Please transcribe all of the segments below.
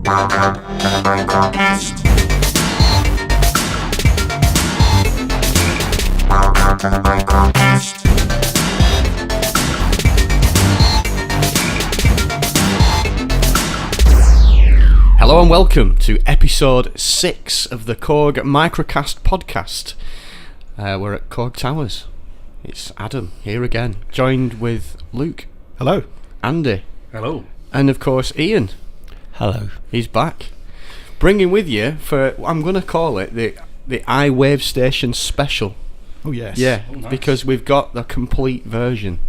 Welcome to the microKAST. Welcome to the microKAST. Hello and welcome to episode 6 of the KORG microKAST podcast. We're at KORG Towers. It's Adam here again, joined with Luke. Hello. Andy. Hello. And of course Ian. Hello. He's back. Bringing with you for, I'm going to call it the iWavestation special. Oh yes. Yeah, oh, nice. Because we've got the complete version.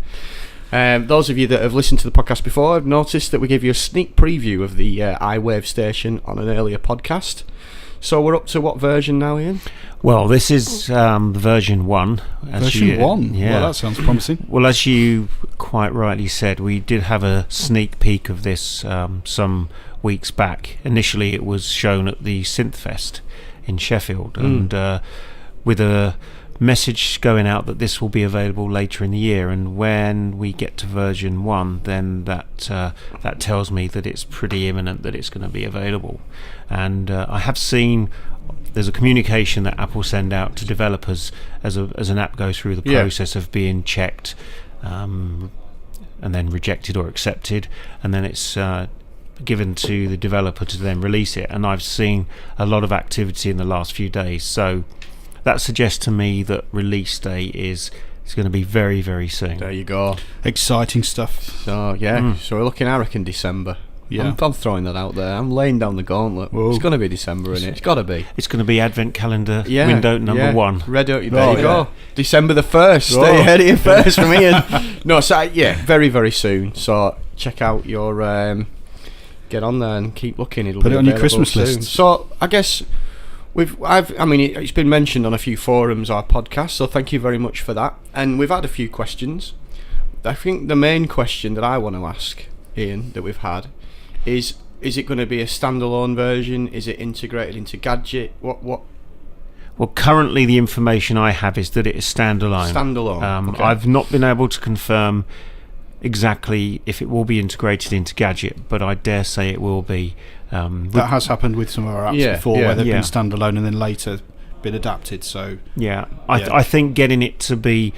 Those of you that have listened to the podcast before have noticed that we gave you a sneak preview of the iWavestation on an earlier podcast. So we're up to what version now, Ian? Well, this is version 1. Version 1? Yeah. Well, that sounds promising. Well, as you quite rightly said, we did have a sneak peek of this some weeks back. Initially, it was shown at the Synthfest in Sheffield, and with a message going out that this will be available later in the year, and when we get to version 1, then that tells me that it's pretty imminent that it's going to be available. And I have seen there's a communication that Apple send out to developers as an app goes through the process of being checked and then rejected or accepted, and then it's given to the developer to then release it. And I've seen a lot of activity in the last few days, so that suggests to me that release day is going to be very, very soon. There you go. Exciting stuff. So yeah, so we're looking, I reckon, December. Yeah. I'm throwing that out there. I'm laying down the gauntlet. Whoa. It's going to be December, isn't it? It's got to be. It's going to be Advent Calendar window number 1. There you go. December the 1st. Oh. They heard it first from Ian. No, so yeah, very, very soon. So check out your get on there and keep looking. It'll Put be it on your available Christmas soon. list. So I guess it's been mentioned on a few forums, our podcast, so thank you very much for that. And we've had a few questions. I think the main question that I want to ask, Ian, that we've had is it going to be a standalone version? Is it integrated into Gadget? What? Well, currently the information I have is that it is standalone. Standalone. Okay. I've not been able to confirm exactly if it will be integrated into Gadget, but I dare say it will be. That has happened with some of our apps before, where they've been standalone and then later been adapted. So I think getting it to be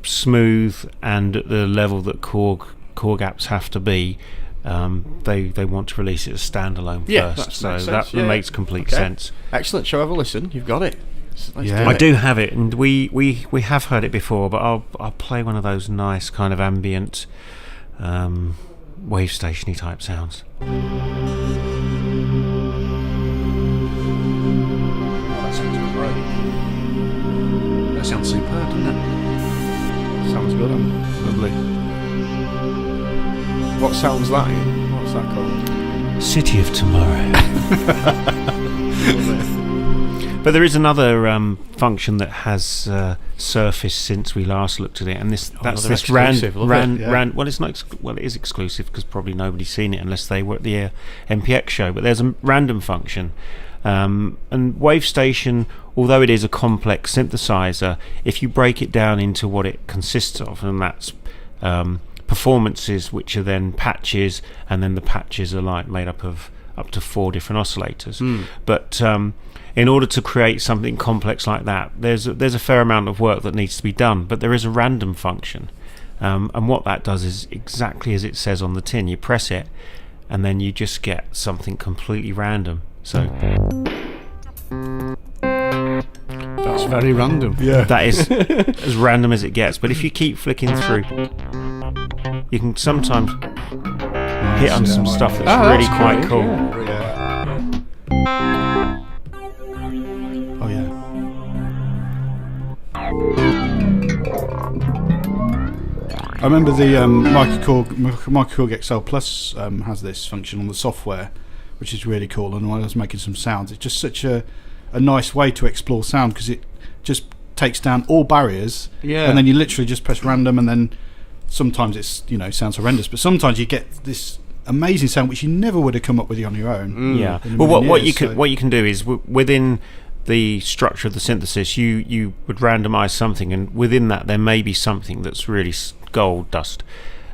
smooth and at the level that KORG apps have to be, they want to release it as standalone first. So that makes complete sense. Excellent. Shall I have a listen? You've got it. I do have it, and we have heard it before, but I'll play one of those nice kind of ambient WaveStation-y type sounds. that sounds great. That sounds superb, doesn't it? Sounds good. Lovely. What sounds that, Ian? What's that called? City of Tomorrow. But there is another function that has surfaced since we last looked at it, and that's this exclusive, well, it's not. It is exclusive because probably nobody's seen it unless they were at the MPX show. But there's a random function, and WaveStation, although it is a complex synthesizer, if you break it down into what it consists of, and that's performances, which are then patches, and then the patches are like made up of up to 4 different oscillators. But in order to create something complex like that, there's a fair amount of work that needs to be done. But there is a random function, and what that does is exactly as it says on the tin. You press it, and then you just get something completely random. So That's very random. Yeah. that is as random as it gets. But if you keep flicking through, you can sometimes hit on some stuff that's really quite cool. Oh yeah. I remember the microKAST XL Plus has this function on the software, which is really cool. And when I was making some sounds, it's just such a nice way to explore sound, because it just takes down all barriers, and then you literally just press random, and then sometimes it's sounds horrendous, but sometimes you get this amazing sound which you never would have come up with on your own. Well, what you can do is within the structure of the synthesis, you would randomize something, and within that there may be something that's really gold dust,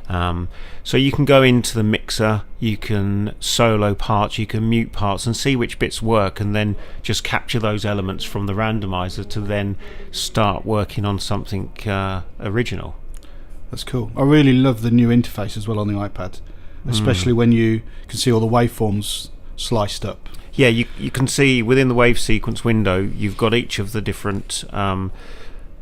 So you can go into the mixer, you can solo parts, you can mute parts and see which bits work, and then just capture those elements from the randomizer to then start working on something original. That's cool. I really love the new interface as well on the iPad, especially when you can see all the waveforms sliced up. Yeah, you can see within the wave sequence window, you've got each of the different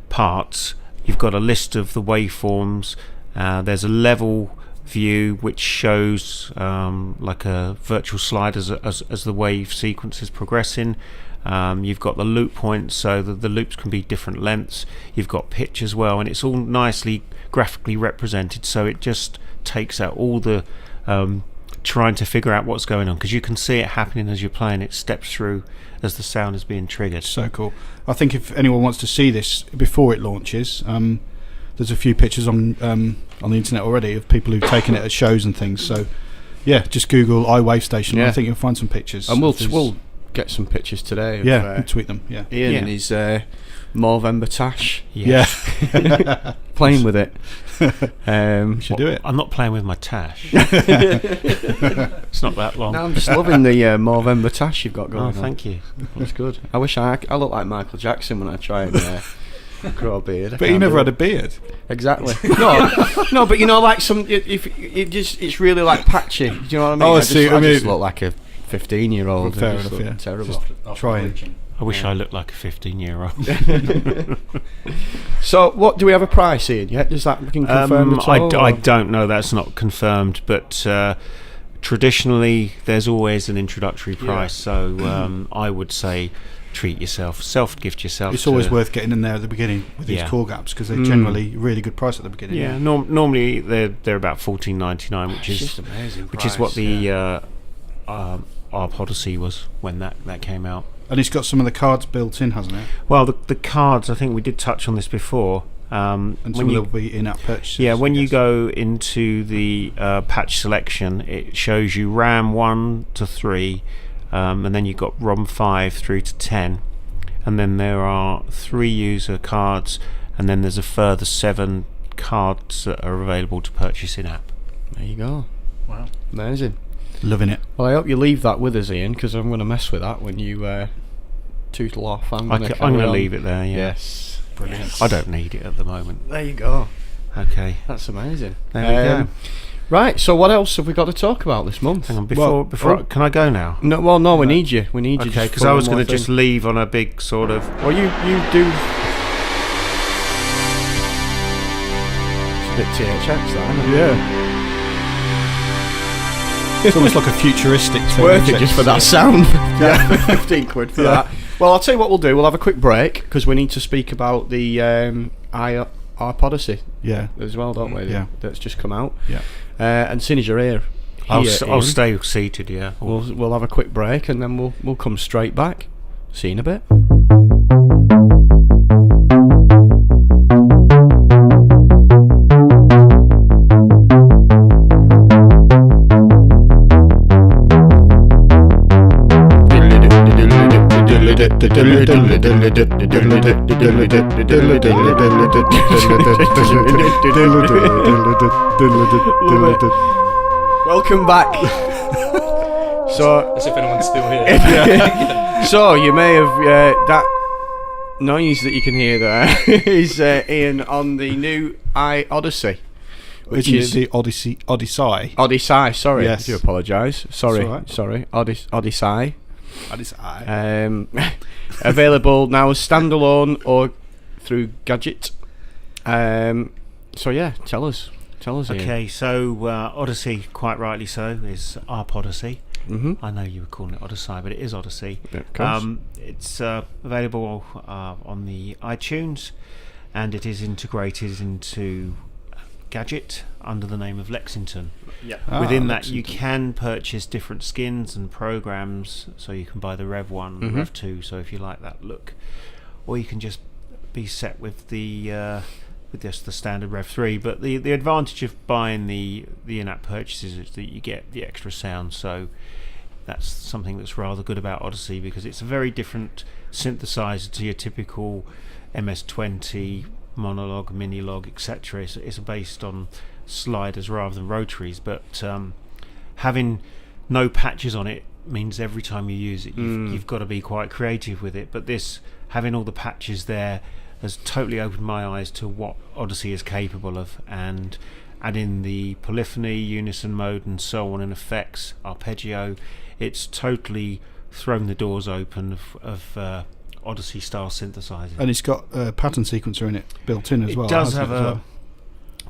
parts. You've got a list of the waveforms. There's a level view which shows like a virtual slide as the wave sequence is progressing. You've got the loop points, so the loops can be different lengths. You've got pitch as well, and it's all nicely graphically represented, so it just takes out all the trying to figure out what's going on, because you can see it happening as you're playing. It steps through as the sound is being triggered. So cool. I think if anyone wants to see this before it launches, there's a few pictures on the internet already of people who've taken it at shows and things. So yeah, just Google iWavestation. Yeah. I think you'll find some pictures. And we'll get some pictures today. We'll tweet them. Yeah, Ian and his Movember Tash. Yeah. Playing with it. Should do it. I'm not playing with my Tash. It's not that long. No, I'm just loving the Movember Tash you've got going on. Thank you. That's good. I wish I look like Michael Jackson when I try and grow a beard. But he never had a beard. Exactly. No, but you know, like if it's really like patchy. Do you know what I mean? Oh, I see. I just look like a 15-year-old. Fair enough. Yeah. Terrible. Trying. I wish I looked like a 15-year-old. So, what do we have a price, Ian? Yet does that been confirmed at all? I don't know. That's not confirmed, but traditionally there's always an introductory price. So I would say treat yourself, self-gift yourself. It's always worth getting in there at the beginning with these KORG apps, because they're generally really good price at the beginning. Yeah, normally they're about $14.99, which is just amazing. Which is what the ARP Odyssey was when that came out. And it's got some of the cards built in, hasn't it? Well, the cards, I think we did touch on this before. And some will be in-app purchases. Yeah, when you go into the patch selection, it shows you RAM 1 to 3, and then you've got ROM 5 through to 10, and then there are 3 user cards, and then there's a further 7 cards that are available to purchase in-app. There you go. Wow. Amazing. Loving it. Well, I hope you leave that with us, Ian, because I'm going to mess with that when you tootle off. I'm going to leave it there, yeah. Yes. Brilliant. I don't need it at the moment. There you go. Okay. That's amazing. There we go. Right, so what else have we got to talk about this month? Hang on, before can I go now? No, we need you. We need you. Okay, because I was going to just leave on a big sort of... Well, you do... It's a bit THX, that, isn't it? Yeah. It's almost like a futuristic. It's worth it just for that sound. Yeah, 15 quid for that. Well, I'll tell you what we'll do. We'll have a quick break because we need to speak about the ARP Odyssey. Yeah. As well, don't we? Yeah. That's just come out. Yeah. And soon as you're here, I'll stay seated. Yeah. We'll have a quick break and then we'll come straight back. See you in a bit. Welcome back. So, as if anyone's still here. So you may have that noise that you can hear there is Ian on the new Odyssey, which is the Odyssey. Odyssey. Sorry, Yes. I do apologise. Sorry, It's all right. sorry. Odyssey. Odyssey. Available now as standalone or through Gadget. So yeah, tell us, Ian. Okay, so Odyssey, quite rightly so, is ARP Odyssey. Mm-hmm. I know you were calling it Odyssey, but it is Odyssey. Yeah, of course. It's available on the iTunes, and it is integrated into Gadget under the name of Lexington. Yeah. Within that, you can purchase different skins and programs, so you can buy the Rev 1 and Rev 2, so if you like that look, or you can just be set with the with just the standard Rev 3. But the advantage of buying the in-app purchases is that you get the extra sound, so that's something that's rather good about Odyssey, because it's a very different synthesizer to your typical MS-20 monologue, minilog, etc. It's based on sliders rather than rotaries, but having no patches on it means every time you use it you've got to be quite creative with it. But this, having all the patches there, has totally opened my eyes to what Odyssey is capable of, and adding the polyphony, unison mode and so on, and effects, arpeggio, it's totally thrown the doors open of Odyssey style synthesizing. And it's got a pattern sequencer in it built in as well. It does have hasn't it, as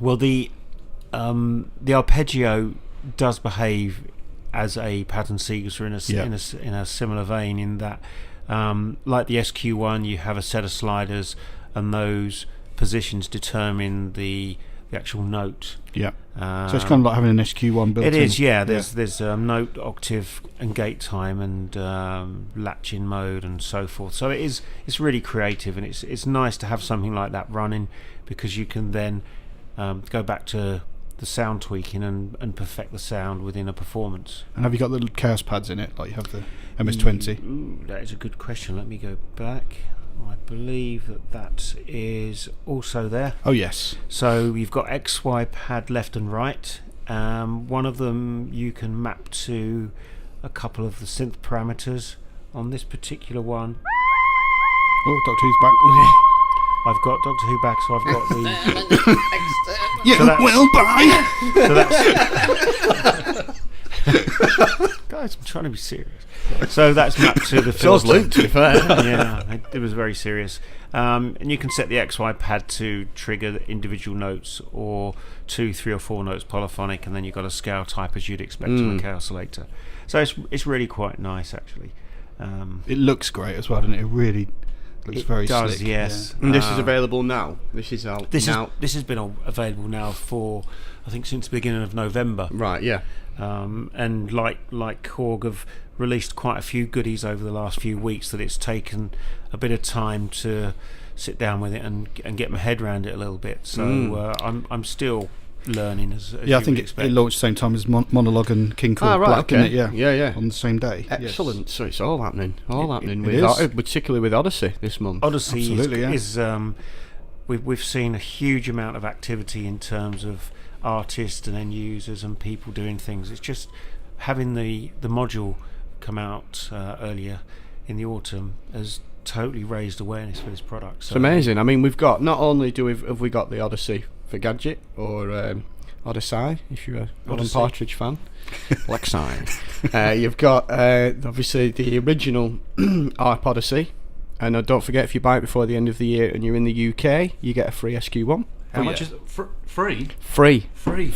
well? Well, the arpeggio does behave as a pattern sequencer in a similar vein, in that like the SQ1, you have a set of sliders and those positions determine the actual note. Yeah. So it's kind of like having an SQ1 built in. It is, yeah. There's note, octave and gate time, and latch-in mode and so forth. So it's really creative, and it's nice to have something like that running, because you can then go back to the sound tweaking and perfect the sound within a performance. And have you got the chaos pads in it, like you have the MS-20? Ooh, that is a good question. Let me go back. I believe that is also there. Oh yes. So you've got XY pad left and right. One of them you can map to a couple of the synth parameters. On this particular one, Oh, Doctor Who's back. I've got Doctor Who back, so I've got the... You So that's- will buy. So that's... Guys, I'm trying to be serious. So that's mapped to the So's filter. Luke, to be fair. Yeah, it was very serious. And you can set the XY pad to trigger the individual notes, or 2, 3 or 4 notes polyphonic, and then you've got a scale type as you'd expect from a chaos selector. So it's really quite nice, actually. It looks great as well, doesn't it? It really looks very does, slick. yes. And this is available now. This is out now. This has been available now for, I think, since the beginning of November. Right, yeah. And like KORG have released quite a few goodies over the last few weeks, that it's taken a bit of time to sit down with it and get my head around it a little bit. So I'm still learning as Yeah, you I think would it expect. launched the same time as Monologue and King Called Ah, right, Black, okay. didn't it? Yeah, Yeah. on the same day. Excellent. So it's all happening. It With is. particularly with Odyssey this month. Odyssey Absolutely, yeah. is we've seen a huge amount of activity in terms of artists and end users and people doing things. It's just having the module come out earlier in the autumn has totally raised awareness for this product. So It's amazing. I mean, we've got, not only have we got the Odyssey for Gadget, or Odyssey, if you're a Alan Odyssey. Partridge fan, Lexi. You've got obviously the original ARP Odyssey, and don't forget, if you buy it before the end of the year and you're in the UK, you get a free SQ1. How much is it? Free? Free. Free.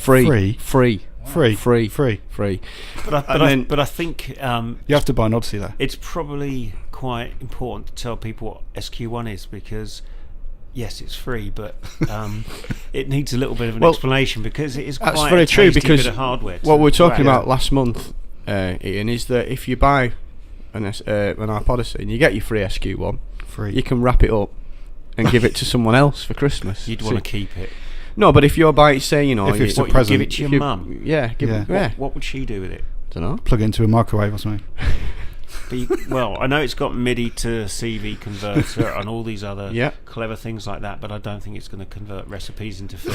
But I think You have to buy an Odyssey though. it's probably quite important to tell people what SQ1 is, because yes, it's free, but it needs a little bit of an Well, explanation, because it is quite That's very a true, tasty because bit of hardware. what we were talking to about last month, Ian, is that if you buy an ARP Odyssey and you get your free SQ1, Free. you can wrap it up and give it to someone else for Christmas. You'd want to keep it. No, but if you're buying, say, you know, If it's you, a What, you present. give it to if your you- mum. Yeah, Yeah. What would she do with it? Don't know. Plug it into a microwave or something. Well, I know it's got MIDI to CV converter and all these other Yeah. clever things like that, but I don't think it's going to convert recipes into food.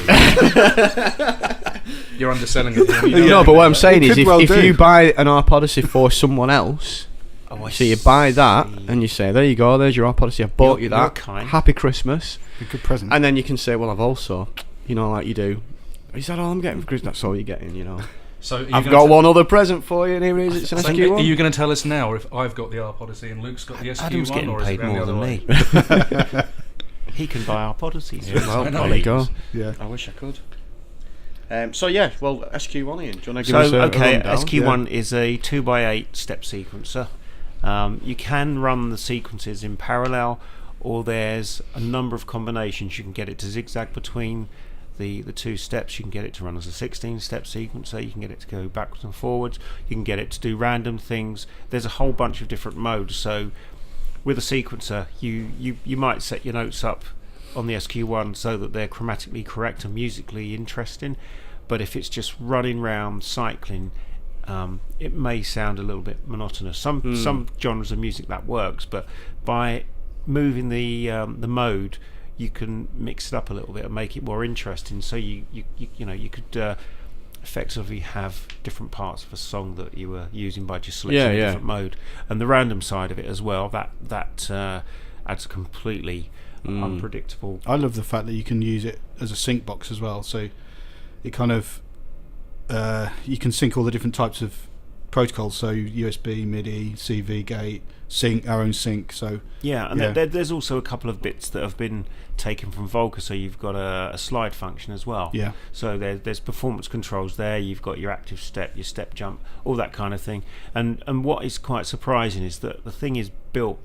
You're underselling it here. You know. No, but what I'm saying It is, could if, well if do. you buy an ARP Odyssey for someone else, Oh, I so you buy that see. and you say, there you go, there's your ARP Odyssey, I bought you You're that, kind. happy Christmas. A good present. And then you can say, well, I've also, you know, like you do, is that all I'm getting for Christmas? That's all you're getting, you know. So are you I've gonna got t- one other present for you, and here it is, it's an So are SQ1. you going to tell us now if I've got the ARP Odyssey and Luke's got the SQ1, Adam's getting or is paid it round more the than other way? me. He can buy our Odysseys. Yeah, Well, I know. there you go. yeah. I wish I could. So yeah, well, SQ1, Ian, do you want to give So us a okay, rundown? SQ1 is a 2x8 step sequencer. You can run the sequences in parallel, or there's a number of combinations. You can get it to zigzag between the two steps. You can get it to run as a 16-step sequencer. You can get it to go backwards and forwards. You can get it to do random things. There's a whole bunch of different modes. So with a sequencer, you might set your notes up on the SQ1 so that they're chromatically correct and musically interesting. But if it's just running round cycling, it may sound a little bit monotonous. Some genres of music that works, but by moving the mode, you can mix it up a little bit and make it more interesting. So you could effectively have different parts of a song that you were using by just selecting a different mode, and the random side of it as well. That adds a completely unpredictable. I love the fact that you can use it as a sync box as well. So it kind of you can sync all the different types of protocols. So USB, MIDI, CV gate, sync, our own sync. So there's also a couple of bits that have been taken from Volca. So you've got a slide function as well. Yeah. So there's performance controls there. You've got your active step, your step jump, all that kind of thing. And what is quite surprising is that the thing is built.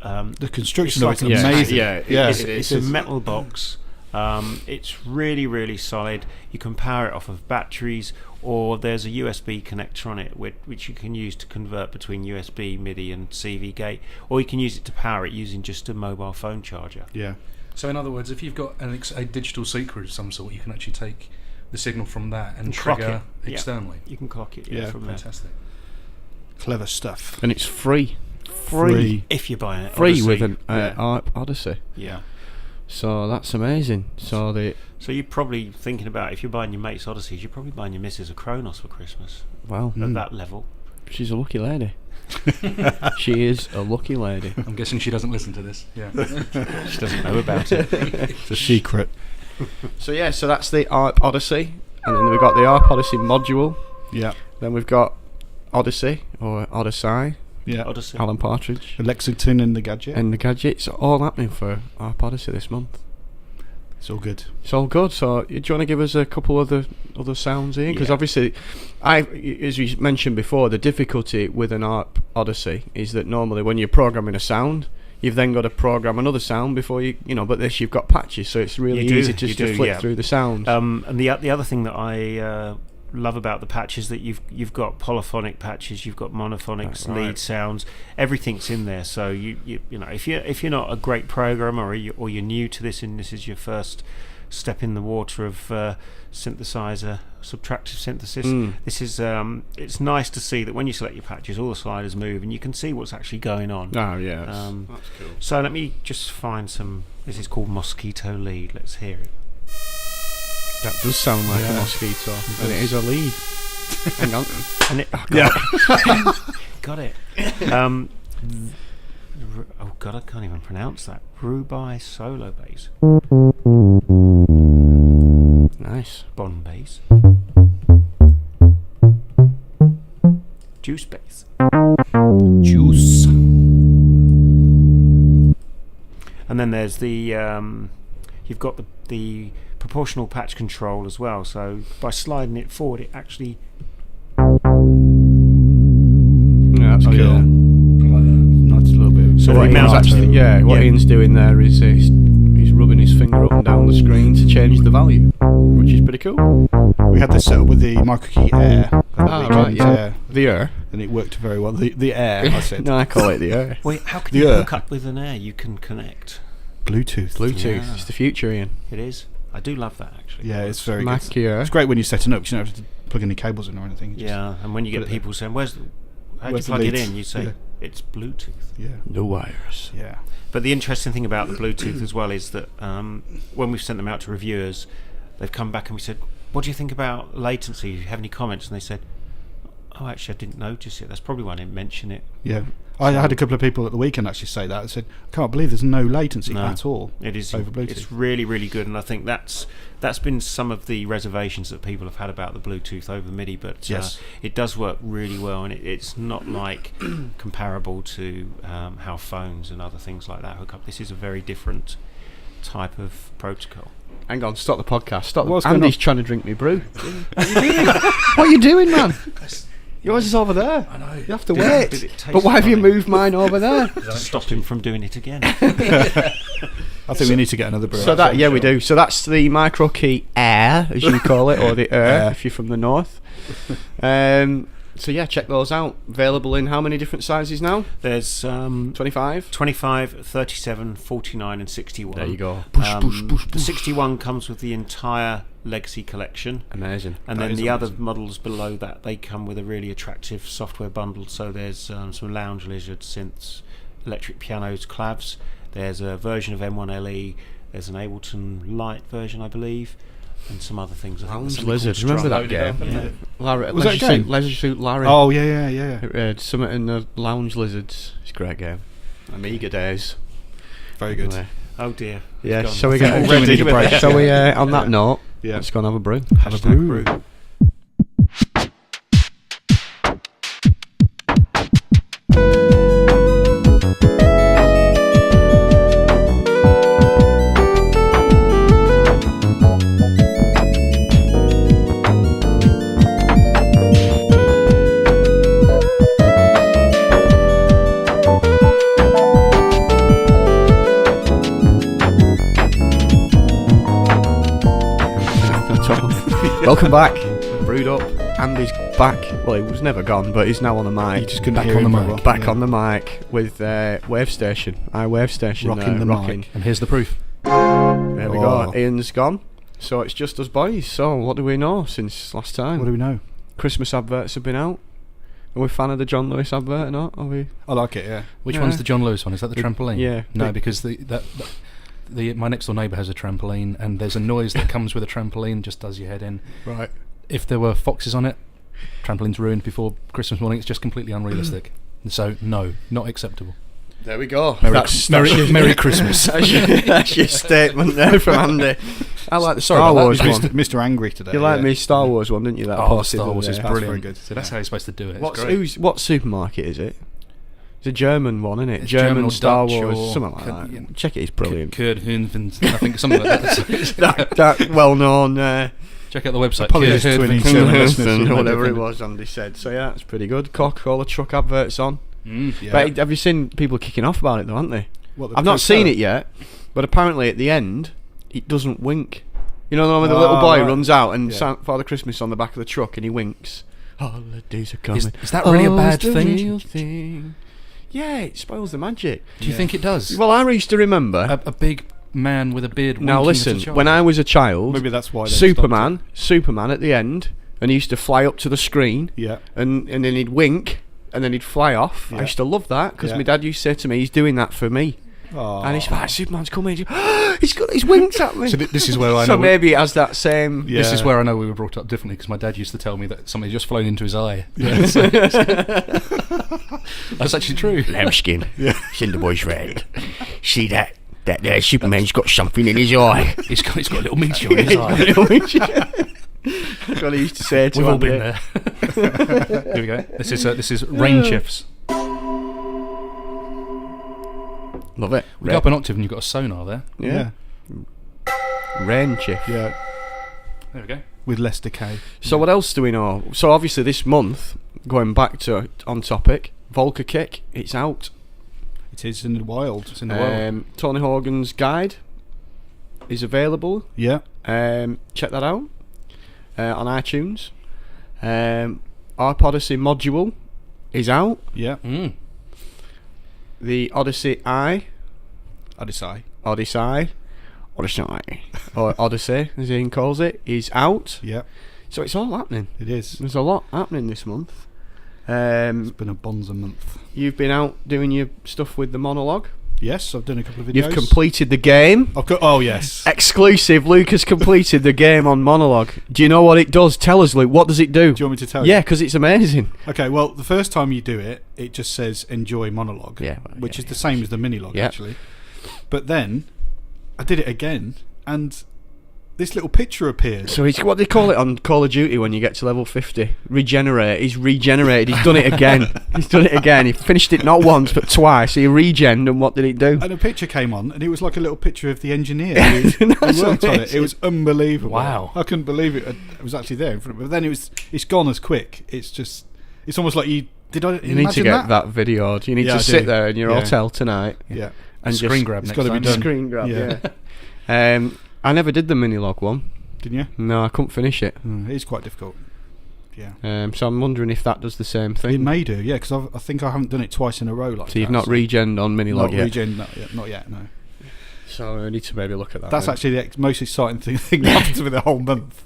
The construction it's of it's amazing. It's a metal box. It's really, really solid. You can power it off of batteries, or there's a USB connector on it which you can use to convert between USB, MIDI and CV gate, or you can use it to power it using just a mobile phone charger. Yeah. So in other words, if you've got a digital secret of some sort, you can actually take the signal from that and clock trigger it. externally. You can clock it from Fantastic. Clever stuff. And it's free. if you buy it. Free with an Odyssey. Yeah. So that's amazing. So you're probably thinking about, if you're buying your mate's Odysseys, you're probably buying your missus a Kronos for Christmas. Well, at that level. She's a lucky lady. She is a lucky lady. I'm guessing she doesn't listen to this. Yeah. She doesn't know about it. It's a secret. So that's the ARP Odyssey, and then we've got the ARP Odyssey module. Yeah. Then we've got Odyssey or Odyssey. Yeah. Odyssey. Alan Partridge. Lexington and the gadget. And the gadgets, all happening for ARP Odyssey this month. It's all good. It's all good. So, do you want to give us a couple of the other sounds here? Because obviously, as we mentioned before, the difficulty with an ARP Odyssey is that normally when you're programming a sound, you've then got to program another sound before but this you've got patches, so it's really easy just to flick through the sounds. And the other thing that I love about the patches, that you've got polyphonic patches, you've got monophonics, lead sounds, everything's in there. So you know, if you're not a great programmer, or you're new to this and this is your first step in the water of synthesizer, subtractive synthesis, this is it's nice to see that when you select your patches, all the sliders move and you can see what's actually going on. Oh yeah, that's cool. So let me just find some. This is called Mosquito Lead. Let's hear it. That does sound like a mosquito, and it is a lead. Hang on. And it, got it. Oh god, I can't even pronounce that. Rubai solo bass. Nice. Bond bass. Juice bass. Juice. And then there's the you've got the proportional patch control as well, so by sliding it forward it actually that's cool. Yeah. Nice little bit. So what Ian's doing there is he's rubbing his finger up and down the screen to change the value, which is pretty cool. We had this set up with the microKey Air. The Air. And it worked very well. The Air, I said. No, I call it the Air. Wait, how can you hook up with an Air? You can connect Bluetooth. Yeah. It's the future, Ian. It is. I do love that, actually. Yeah, it's very Mac good. Air. It's great when you're setting up, because you don't have to plug any cables in or anything. And when you get people saying, how do you plug it in? You say, it's Bluetooth. Yeah. No wires. Yeah. But the interesting thing about the Bluetooth as well is that when we've sent them out to reviewers, they've come back and we said, what do you think about latency? Do you have any comments? And they said, oh, actually, I didn't notice it. That's probably why I didn't mention it. Yeah. I had a couple of people at the weekend actually say that. I said, I can't believe there's no latency at all. It is over Bluetooth. It's really, really good, and I think that's been some of the reservations that people have had about the Bluetooth over MIDI. But it does work really well, and it's not like comparable to how phones and other things like that hook up. This is a very different type of protocol. Hang on, stop the podcast. Stop. What's Andy's trying to drink me brew. What are you doing, man? Yours is over there. I know. You have to wait. But why have funny. you moved mine over there? To stop him from doing it again. I think we need to get another brew. So we do. So that's the microKey Air, as you call it, or the Air if you're from the north. So check those out. Available in how many different sizes now? There's 25? 25, 37, 49 and 61. There you go. The 61 comes with the entire Legacy collection. Amazing. And then the other models below that, they come with a really attractive software bundle. So there's some lounge lizard synths, electric pianos, clavs. There's a version of M1LE. There's an Ableton Lite version, I believe, and some other things. I think Lounge something Lizard. called Remember that Strum. game? Yeah. Larry, Was that a game? Leisure Suit Larry. Oh yeah. It had something in the Lounge Lizards. It's a great game. Amiga days. Very good. Anyway. Oh dear. Yeah, It's gone. shall we get Already ready? need a break. Shall we, on that note, Yeah. let's go and have a brew. Have a brew. Welcome back. Brewed up. Andy's back. Well, he was never gone, but he's now on the mic. You just couldn't Back hear on the him mic. very well. Back Yeah. on the mic with iWavestation. iWavestation. Rocking the mic. And here's the proof. There we go. Oh. Ian's gone. So it's just us boys. So what do we know since last time? What do we know? Christmas adverts have been out. Are we a fan of the John Lewis advert or not? Are we? I like it. Yeah. Which Yeah. one's the John Lewis one? Is that the trampoline? yeah. No, Big- because my next door neighbour has a trampoline, and there's a noise that comes with a trampoline, just does your head in. Right. If there were foxes on it, trampoline's ruined before Christmas morning. It's just completely unrealistic. So no, not acceptable. There we go. Merry Christmas. That's your statement there from Andy. I like the Sorry Star about that. Wars Mr. one. Mr. Angry today. You like yeah. me Star Wars one, didn't you? That I Oh, posted Star Wars the is other day. brilliant. very good. So that's how you're supposed to do it. It's What's great. what supermarket is it? It's a German one, isn't it? It's German German or Star Dutch Wars, or something like Kurd- that. Check it, it's brilliant. Kurd Hunven, I think something like that. that well-known Check out the website. Apologies to any German listeners who or might whatever be it offended. was Andy said. So yeah, it's pretty good. Coca-Cola truck adverts on. Yeah. But have you seen people kicking off about it though, haven't they? What, the I've not seen Coca-Cola? it yet, but apparently at the end it doesn't wink. You know when the little boy right. runs out and Yeah. Father Christmas on the back of the truck and he winks. Holidays are coming. Is that really a Oh, bad it's the thing? real thing. Yeah, it spoils the magic. Do you think it does? Well, I used to remember. A big man with a beard. Now winking at a listen, child. when I was a child, Maybe that's why they Superman at the end, and he used to fly up to the screen, Yeah. and then he'd wink, and then he'd fly off. I Yeah. used to love that because Yeah. my dad used to say to me, "He's doing that for me," Oh. and he's like, "Superman's coming." He's winked at me. So this is where I So know. maybe it has that same. Yeah. This is where I know we were brought up differently because my dad used to tell me that something had just flown into his eye. Yeah. That's actually true. Lambskin. Yeah. Cinderboy's red. See that? That there, Superman's got something in his eye. He's got a little meteor in his eye. That's what he used to say to We've all Andy. been there. Here we go. This is rain chiffs. Love it. We go up an octave and you've got a sonar there. Yeah. Rain chiff. Yeah. There we go. With less decay. So what else do we know? So obviously this month, going back to on topic, Volker Kick, it's out. It is in the wild. It's in the world. Tony Hogan's guide is available. Yeah. Check that out on iTunes. Our Odyssey module is out. Yeah. Mm. The Odyssey I, Odyssey. Odyssey, or Odyssey as Ian calls it, is out. Yeah. So it's all happening. It is. There's a lot happening this month. It's been a bonza month. You've been out doing your stuff with the monologue. Yes, I've done a couple of videos. You've completed the game. I've got. Oh yes. Exclusive. Luke has completed the game on monologue. Do you know what it does? Tell us, Luke. What does it do? Do you want me to tell Yeah, you? because it's amazing. Okay. Well, the first time you do it, it just says enjoy monologue. Yeah, well, which yeah, is the same as the mini log Yeah. actually. But then I did it again, and this little picture appeared. So it's what they call it on Call of Duty when you get to level 50. Regenerate. He's regenerated. He's done it again. He's done it again. He finished it not once but twice. He regened, and what did it do? And a picture came on, and it was like a little picture of the engineer who That's worked on it. amazing. It was unbelievable. Wow. I couldn't believe it. It was actually there in front of me. But then it's gone as quick. It's almost like you did. I You imagine need to get that videoed. You need Yeah, to I sit do. there in your Yeah. hotel tonight Yeah. and Screen just grab it's next gotta be time. done. screen grab. Yeah. Yeah. I never did the mini log one. Didn't you? No, I couldn't finish it. It is quite difficult. Yeah. So I'm wondering if that does the same It thing. may do, yeah, because I think I haven't done it twice in a row like that. So you've not regened on mini log not yet. regen, not yet, no. So I need to maybe look at that. That's then. actually the most exciting thing that happened to me the whole month.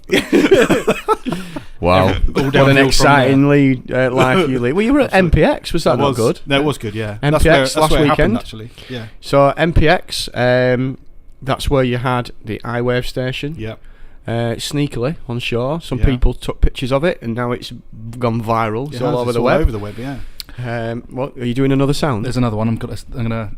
Wow. All What an downhill from exciting life you lead. Well, you were at MPX. Was that not good? No, it was good, yeah. MPX that's where last it happened, weekend? actually. Yeah. So MPX, that's where you had the iWavestation. Yep. Sneakily on shore. Some Yeah. people took pictures of it, and now it's gone viral. It's all over the web. All over the web, yeah. What are you doing? Another sound? There's another one. I'm gonna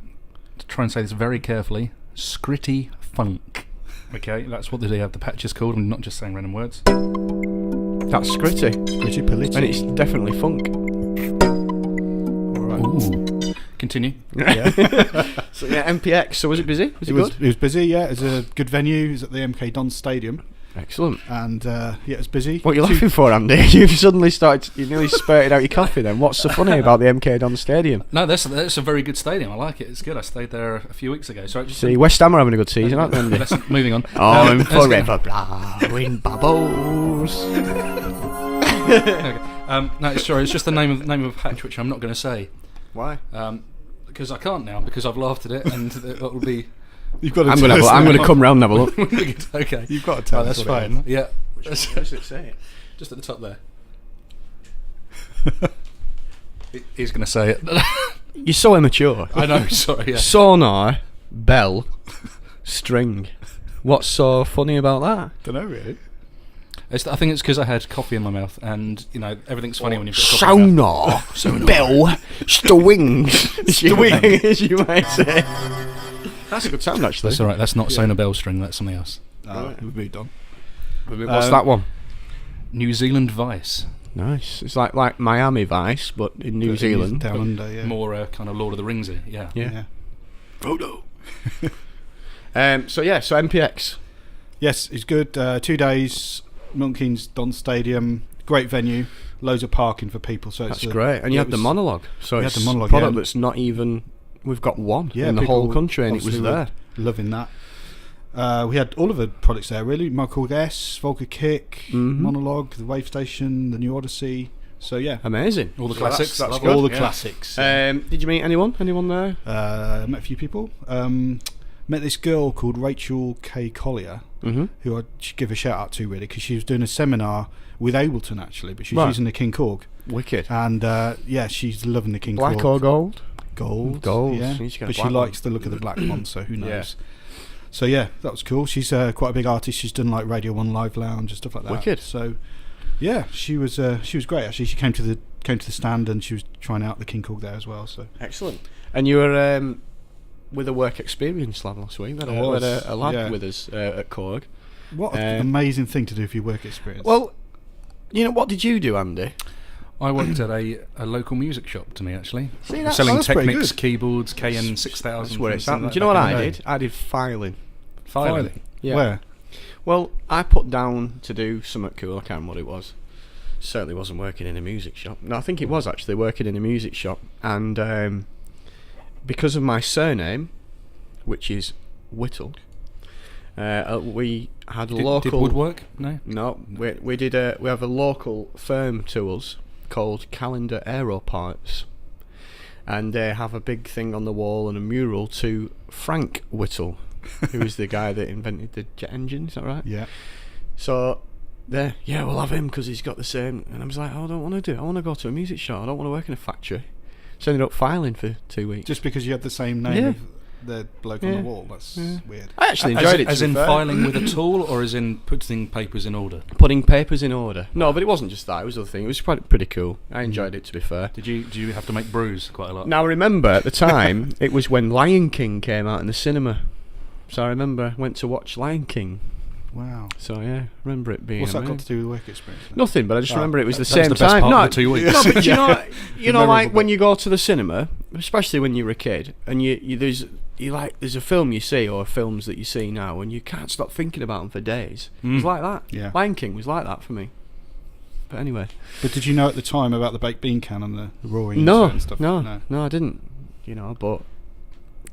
try and say this very carefully. Scritty funk. Okay, that's what they have the patch is called. I'm not just saying random words. That's Scritty, Pretty political. and it's definitely funk. All right. Ooh. Continue. Yeah. So yeah, MPX. So was it busy? Was it good? It was busy, yeah. It was a good venue. It was at the MK Dons Stadium. Excellent. And yeah, it was busy. What are you laughing for, Andy? You've suddenly started. You nearly spurted out your coffee. Then what's so funny about the MK Don Stadium? No, that's a very good stadium. I like it. It's good. I stayed there a few weeks ago. So I just See, West Ham are having a good season, aren't they, Andy? moving on. Oh, and let's forever blowing bubbles. Okay. No, it's sorry. It's just the name of a patch which I'm not going to say. Why? Because I can't now because I've laughed at it and it will be. You've got to I'm going to come round and have a look. Okay. You've got to tell Oh, us that's what it fine. is. Yeah. What does it say? Just at the top there. He's going to say it. You're so immature. I know. Sorry. Yeah. Sonar, bell, string. What's so funny about that? Don't know really. I think it's because I had coffee in my mouth, and everything's funny when you've got coffee in your mouth. Sonar, bell, stwings, as you might say. That's a good sound, actually. That's all right. That's not Sonar Bell string. That's something else. We've moved on. What's that one? New Zealand Vice. Nice. It's like Miami Vice, but in New Zealand. Down under, yeah. More kind of Lord of the Ringsy. Yeah. Yeah. Frodo. So MPX. Yes, it's good. 2 days. Milton Keynes Don Stadium. Great venue. Loads of parking for people. So That's it's great. And you had the monologue. So You it's had the monologue, a product yeah. that's not even. We've got one Yeah, in the people whole country, and it was obviously there. were loving that. We had all of the products there, really. microKAST, Volker Kick, Monologue, the WaveStation, the New Odyssey. So yeah, Amazing. All the So classics. That's Love good. all the yeah. classics. Did you meet anyone? Anyone there? Met a few people. Met this girl called Rachel K. Collier, who I should give a shout out to really, because she was doing a seminar with Ableton actually, but she's Right. using the King KORG, Wicked. and yeah, she's loving the King Black KORG. or gold? Gold, Gold. yeah. She's got a But she black likes the look of the black one, so who knows? Yeah. So yeah, that was cool. She's quite a big artist. She's done like Radio 1 Live Lounge and stuff like that. Wicked. So yeah, she was great actually. She came to the stand and she was trying out the King KORG there as well. So Excellent. And you were with a work experience lab last week. We had I was, a lad yeah. with us at KORG. what an amazing thing to do for your work experience. Well, what did you do, Andy? I worked at a local music shop to me actually. See, We're that's- selling that's pretty Technics good. keyboards, KN 6000. That's where it's at. something Do you know what back I in the did? day. I did filing. Filing. Yeah. Where? Well, I put down to do something cool. I can't remember what it was. Certainly wasn't working in a music shop. No, I think it was actually working in a music shop. And because of my surname, which is Whittle, we had local. Did woodwork? No. No, we did. We have a local firm to us called Calendar Aero Parts, and they have a big thing on the wall and a mural to Frank Whittle, who is the guy that invented the jet engine. Is that right? Yeah. So, we'll have him because he's got the same. And I was like, I don't want to do it. I want to go to a music shop. I don't want to work in a factory. So I ended up filing for 2 weeks. Just because you had the same name Yeah. of the bloke on the wall. That's weird. I actually enjoyed it. As to be in fair. filing with a tool, or as in putting papers in order? Putting papers in order. No, but it wasn't just that. It was other thing. It was pretty cool. I enjoyed it, to be fair. Did you have to make brews quite a lot? Now, I remember at the time, it was when Lion King came out in the cinema. So I remember I went to watch Lion King. Wow. So yeah, I remember it being What's that amazing. got to do with work experience? then? Nothing, but I just remember it was the That was same the best time. part No, of the 2 weeks. no, but you know, Memorable like when bit. you go to the cinema, especially when you're a kid, and there's a film you see or films that you see now, and you can't stop thinking about them for days. It was like that. Yeah. Lion King was like that for me. But anyway, But did you know at the time about the baked bean can and the roaring no, and stuff? no, I didn't. But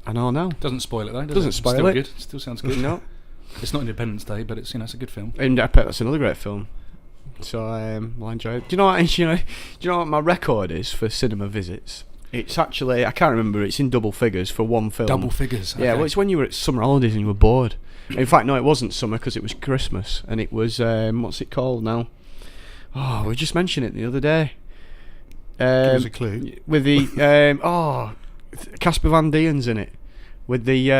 I know now. Doesn't spoil it though. Doesn't it? spoil Still it. Good. Still sounds good. No, It's not Independence Day, but it's it's a good film. and I bet that's another great film. So I enjoy it. Do you know what? Do you know what my record is for cinema visits? It's actually, I can't remember. It's in double figures for one film. Double figures. Yeah, okay. well, it's when you were at summer holidays and you were bored. In fact, no, it wasn't summer because it was Christmas, and it was what's it called now? Oh, we just mentioned it the other day. Give us a clue. With the Casper Van Dien's in it. with the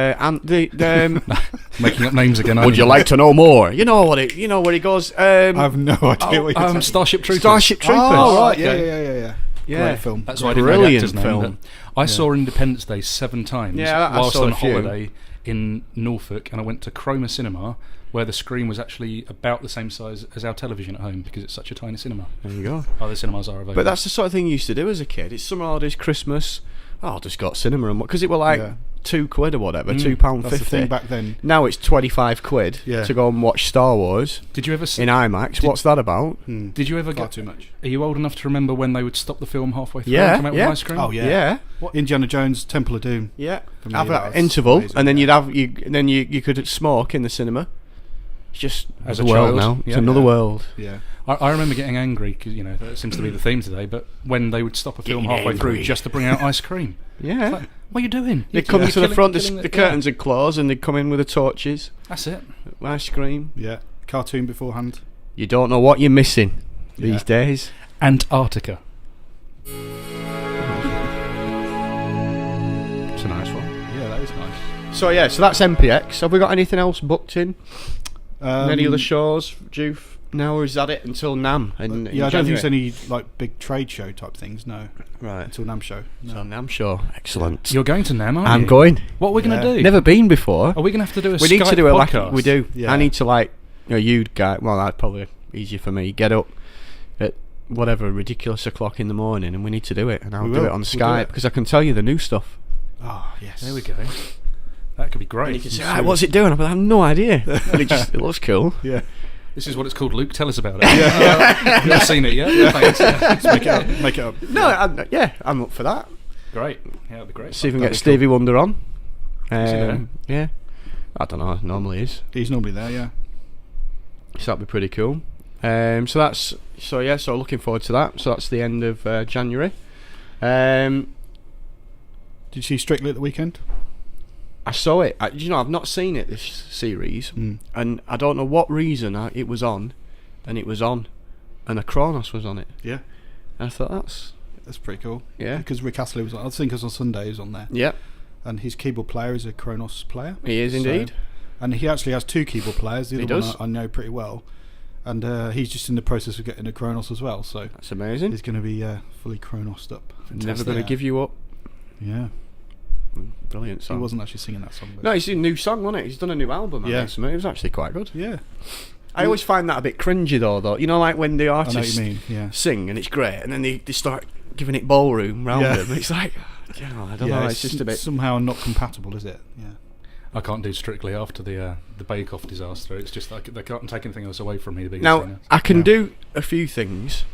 Making up names again. would you like to know more? You know what it? You know where he goes? I have no idea what you're saying. Starship Troopers. Starship Troopers. Oh, right. Okay. Yeah. Yeah. Great film. That's why I didn't know the Brilliant actor's name. film. But I saw Independence Day 7 times Yeah, I whilst saw on a few. holiday in Norfolk, and I went to Chroma Cinema, where the screen was actually about the same size as our television at home because it's such a tiny cinema. There you go. Other cinemas are available. But that's the sort of thing you used to do as a kid. It's summer holidays, Christmas. Oh, I'll just go to cinema and because it were like Yeah. £2 or whatever, Mm. £2.50. That's the thing back then. Now it's 25 quid Yeah. to go and watch Star Wars Did you ever see? in IMAX. What's that about? Did you ever Far get? too much. Are you old enough to remember when they would stop the film halfway through Yeah, and come out yeah. with ice cream? Oh, yeah. Yeah. Indiana Jones, Temple of Doom. Yeah. For me, Have that that was interval, amazing, and then yeah. you could smoke in the cinema. It's just As another a world child, now. It's yeah. another world. Yeah. I remember getting angry because that seems to be the theme today. But when they would stop a film Getting halfway through angry. just to bring out ice cream, Yeah. like, what are you doing? They come You're to the killing- front, killing the curtains would close, and they'd come in with the torches, That's it. ice cream. Yeah. Cartoon beforehand. You don't know what you're missing these Yeah. days. Antarctica. It's a nice one. Yeah, that is nice. So that's MPX. Have we got anything else booked in? Any other shows due now, or is that it until NAM? In Yeah, I don't think there's January? any like big trade show type things. No, Right. until NAM show. No. So NAM show, excellent. You're going to NAM, aren't I'm you? going. What are we going to Yeah. do? Never been before. Are we going to have to do a We need to Skype do it like podcast? we do. Yeah. I need to you guy. Well, that's probably easier for me. Get up at whatever ridiculous o'clock in the morning, and we need to do it. And I'll We do will. it on We'll do Skype it. because I can tell you the new stuff. Oh yes. There we go. That could be And great. you can say, "Ah, "What's it doing?" I have no idea. And it looks cool. Yeah. This is what it's called, Luke. Tell us about it. I've never seen it yet. Yeah. Thanks. Let's make it up. Make it up. No, I'm up for that. Great. Yeah, that'd be great. See if we can That'd get be cool. Stevie Wonder on. he there? Yeah, I don't know. Normally is. He's normally there. Yeah. So that'd be pretty cool. So looking forward to that. So that's the end of January. Did you see Strictly at the weekend? I saw it. I've not seen it this series, and I don't know what reason it was on, and a Kronos was on it. Yeah. And I thought that's pretty cool. Yeah. Because Rick Astley was on. I think it was on Sunday. He was on there. yeah, And his keyboard player is a Kronos player. he is So- indeed. And he actually has 2 keyboard players. The He other does. one I know pretty well. And he's just in the process of getting a Kronos as well. So That's amazing. he's going to be fully Kronosed up. Never going to give you up. Yeah. Brilliant He song. wasn't actually singing that song. But No, it's a new song, wasn't it? He's done a new album. Yeah. It was actually quite good. Yeah. I always find that a bit cringy though. You know, like when the I know what artists you mean. Yeah. sing and it's great, and then they start giving it ballroom round Yeah. them. It's like, I don't know. It's just a bit. somehow not compatible, is it? Yeah. I can't do Strictly after the Bake Off disaster. It's just like they can't take anything else away from me. To be a Now singer. I can Yeah. do a few things.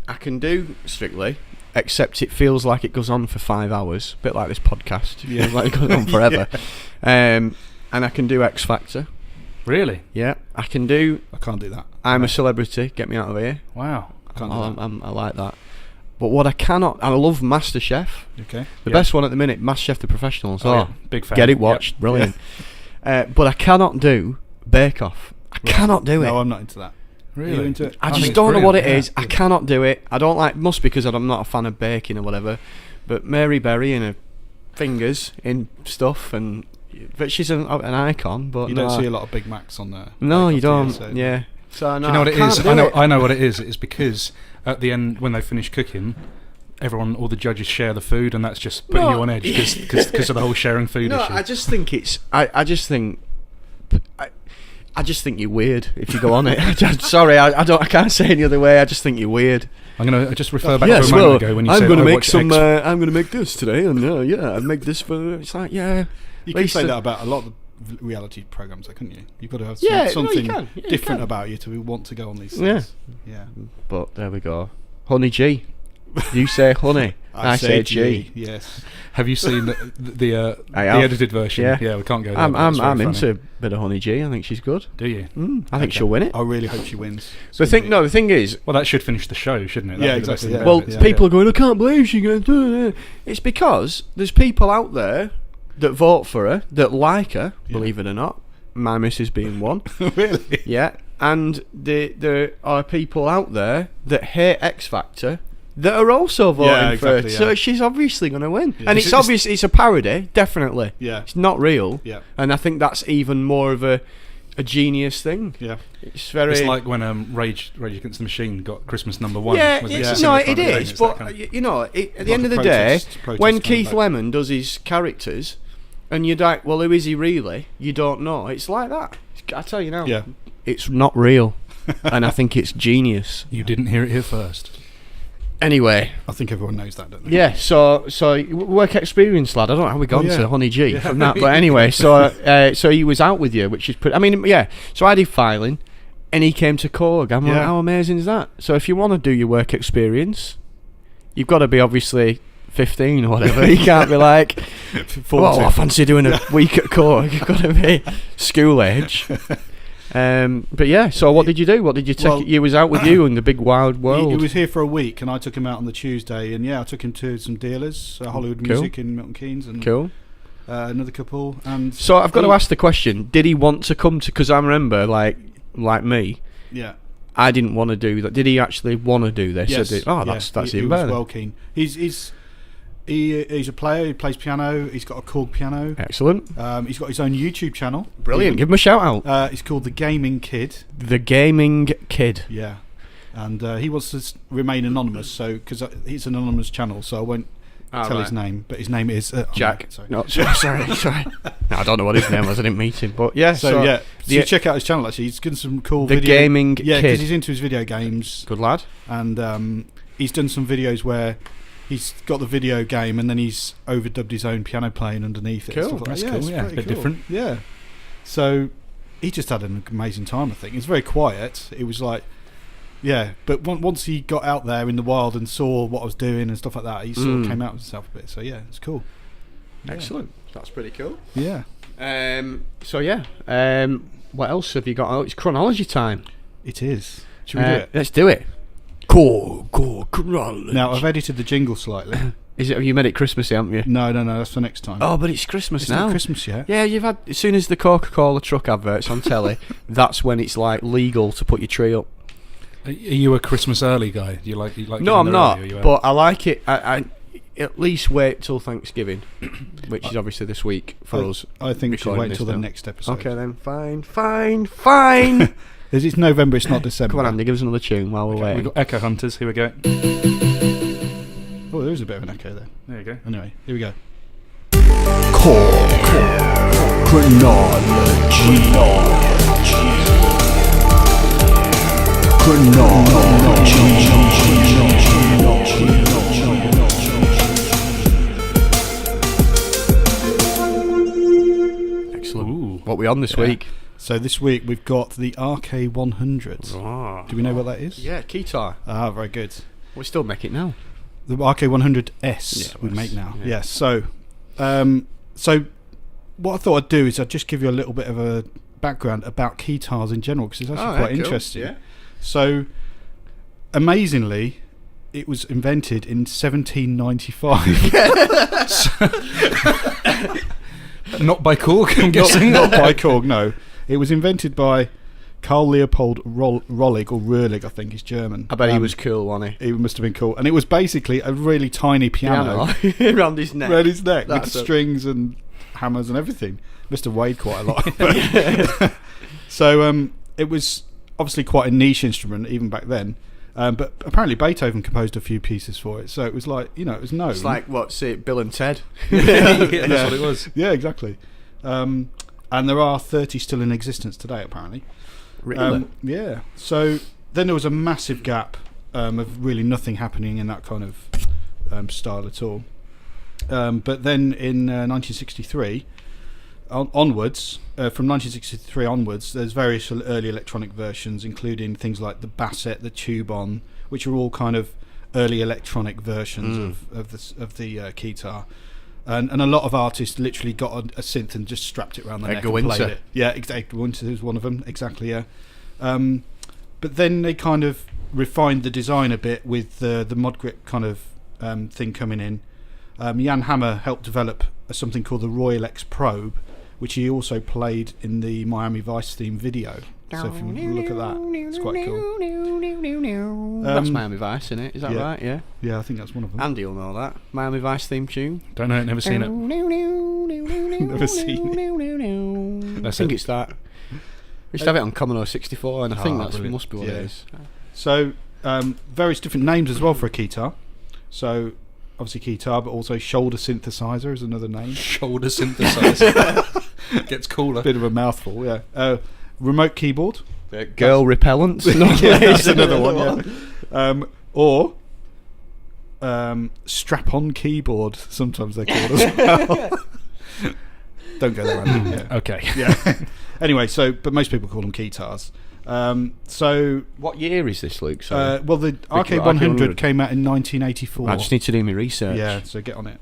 I can do Strictly, except it feels like it goes on for 5 hours, a bit like this podcast. It feels like it goes on forever. And I can do X Factor. Really? Yeah, I can do I can't do that. I'm a Celebrity. Get me out of here. Wow. I can't do that. I like that. But what I cannot, I love MasterChef. Okay. The Yeah. best one at the minute, MasterChef the Professionals. Oh, yeah. Big fan. Get it Yep. watched, brilliant. But I cannot do Bake Off. I cannot do it. No, I'm not into that. Are you Really? into it? I think just it's don't know what it brilliant, is. yeah. I cannot do it. I don't like. Must be because I'm not a fan of baking or whatever. But Mary Berry and her fingers in stuff, but she's an icon. But You no, don't see a lot of Big Macs on there. No, you don't. So Yeah. So no, Do you know what I it can't is? do it. I know what it is. It's because at the end, when they finish cooking, all the judges share the food, and that's just putting No. you on edge because of the whole sharing food No, issue. I just think it's. I just think. I just think you're weird if you go on it. Sorry, I can't say any other way. I just think you're weird. I'm going to just refer back to a moment ago when you said I'm going I to make watched some. X- I'm going to make this today, and I'd make this for. It's like You could say Lisa- that about a lot of reality programs, though, couldn't you? You've got to have Yeah, no, you something can. Yeah, you different can. about you to want to go on these Yeah. things. Yeah. But there we go. Honey G. You say honey. I say G. Yes. Have you seen the I have. edited version? Yeah. we can't go there. I'm but it's very into funny. a bit of Honey G. I think she's good. Do you? I think she'll win it. I really hope she wins. The thing is, Well, that should finish the show, shouldn't it? Yeah, That'd be the best exactly, thing yeah. about well, it. people are going, I can't believe she's going to do it. It's because there's people out there that vote for her, that like her, believe it or not. My missus being one. Really? Yeah. And there are people out there that hate X Factor that are also voting Yeah, exactly, for it. So yeah. she's obviously going to win. Yeah. And it's obvious it's a parody, definitely. Yeah. It's not real. Yeah. And I think that's even more of a genius thing. Yeah. It's very... It's like when Rage Against the Machine got Christmas #1. Yeah, Was it it's, similar no, kind it of thing? is. It's that But, kind of- you know, at the Like end a of the protest day, kind when of Keith back. Lemon does his characters, and you're like, well, who is he really? You don't know. It's like that. I tell you now, Yeah. it's not real. And I think it's genius. You didn't hear it here first. Anyway, I think everyone knows that, don't they? yeah, so work experience, lad. I don't know how we gone Oh, yeah. to Honey G Yeah. from that, but anyway, so he was out with you, which is pretty. I mean, yeah. So I did filing, and he came to KORG. I'm like, Yeah. how amazing is that? So if you want to do your work experience, you've got to be obviously 15 or whatever. You can't be like, well, I fancy doing a week at KORG. You've got to be school age. But yeah, so what did you do? What did you take? Well, You was out with you in the big wild world. He was here for a week, and I took him out on the Tuesday, and I took him to some dealers, Hollywood Cool. Music in Milton Keynes, and Cool. another couple. And So I've got to he- ask the question: did he want to come to? Because I remember, like me, Yeah. I didn't want to do that. Did he actually want to do this? Yes. Or that's he even was better. well keen. He's a player. He plays piano. He's got a KORG piano. Excellent, He's got his own YouTube channel. brilliant. Give him a shout out. It's called The Gaming Kid. The Gaming Kid. Yeah. And he wants to remain anonymous, so because it's an anonymous channel, so I won't tell his name. But his name is Jack. Sorry. No, sorry. No, I don't know what his name was. I didn't meet him, but yeah. So yeah, the- check out his channel. Actually, he's done some cool. The video. Gaming Yeah, Kid. because he's into his video games, Good lad. and he's done some videos where he's got the video game and then he's overdubbed his own piano playing underneath it. Cool. And stuff like That's that. cool, it's yeah, pretty a bit cool. different. Yeah. So he just had an amazing time. I think it's very quiet. It was like. Yeah, but once he got out there in the wild and saw what I was doing and stuff like that, he sort of came out of himself a bit. So yeah, it's cool. Excellent. That's pretty cool. Yeah, So yeah. What else have you got? Oh, it's chronology time. it is. Should we do it? Let's do it. Core chronology. Now I've edited the jingle slightly. Is it? Have you made it Christmassy, haven't you? No, that's for next time. Oh, but it's Christmas it's now. not Christmas yet. Yeah, you've had. As soon as the Coca-Cola truck adverts on telly, that's when it's like legal to put your tree up. Are you a Christmas early guy? You like No, getting I'm there not. early, or you But I like it. I at least wait till Thanksgiving, which is obviously this week for us. I think we should recording wait this until the now. next episode. Okay then, fine. As it's November, it's not December. Come on, Andy, give us another tune while we're Okay, waiting. we've got Echo Hunters. Here we go. Oh, there is a bit of an echo there. There you go. Anyway, here we go. Excellent. Ooh. What we on this Yeah. week? So this week we've got the RK100. Do we know what that is? Yeah, Keytar. Ah, very good. We still make it now. The RK100S Yeah, we S, make now. yeah. Yes. So what I thought I'd do is I'd just give you a little bit of a background about keytars in general because it's actually quite interesting. Yeah. So amazingly, it was invented in 1795. Not by KORG, I'm guessing. not by KORG, no. It was invented by Karl Leopold Rollig, or Röhlig, I think he's German. I bet he was cool, wasn't he? He must have been cool. And it was basically a really tiny piano around his neck. around his neck with That's a- strings and hammers and everything. Must have weighed quite a lot. But so it was obviously quite a niche instrument even back then. But apparently Beethoven composed a few pieces for it. So it was like, it was known. It's like what's it? Bill and Ted. Yeah, that's what it was. Yeah, exactly. And there are 30 still in existence today, apparently. Really? Yeah. So then there was a massive gap of really nothing happening in that kind of style at all. But then in 1963 onwards, from 1963 onwards, there's various early electronic versions, including things like the bassette, the tube-on, which are all kind of early electronic versions of the keytar. And a lot of artists literally got a synth and just strapped it around their neck Edgar and played Winter. it. Yeah, Edgar Winter is one of them, exactly, yeah. But then they kind of refined the design a bit with the mod grip kind of thing coming in. Jan Hammer helped develop something called the Royal X Probe, which he also played in the Miami Vice theme video. So if you look at that, it's quite cool. That's Miami Vice, isn't it? Is that yeah. right? Yeah. Yeah, I think that's one of them. Andy will know that. Miami Vice theme tune. Don't know it, never seen it. Never seen I think it's that. We used to have it on Commodore 64, and I think that must be what it is. So, various different names as well for a keytar. So, obviously keytar, but also shoulder synthesizer is another name. Shoulder synthesizer. Gets cooler. Bit of a mouthful, yeah. Remote keyboard. Girl repellents. That's another one, yeah. Or strap-on keyboard, sometimes they call it as well. Don't go there, Andy. Yeah. Okay. Yeah. Anyway, but most people call them keytars. So, What year is this, Luke? Sorry. well, the Arcade 100 came out in 1984. I just need to do my research. Yeah, so get on it.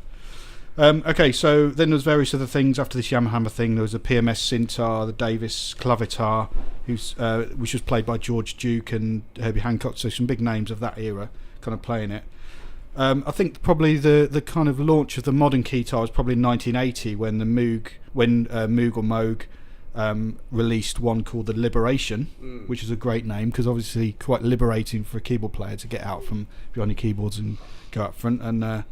Okay, so then there's various other things after this Yamaha thing. There was a PMS Cintar, the Davis Clavitar, which was played by George Duke and Herbie Hancock. So some big names of that era kind of playing it. I think probably the kind of launch of the modern keytar was probably in 1980 when the Moog or Moog released one called the Liberation, which is a great name because obviously quite liberating for a keyboard player to get out from behind your keyboards and go up front and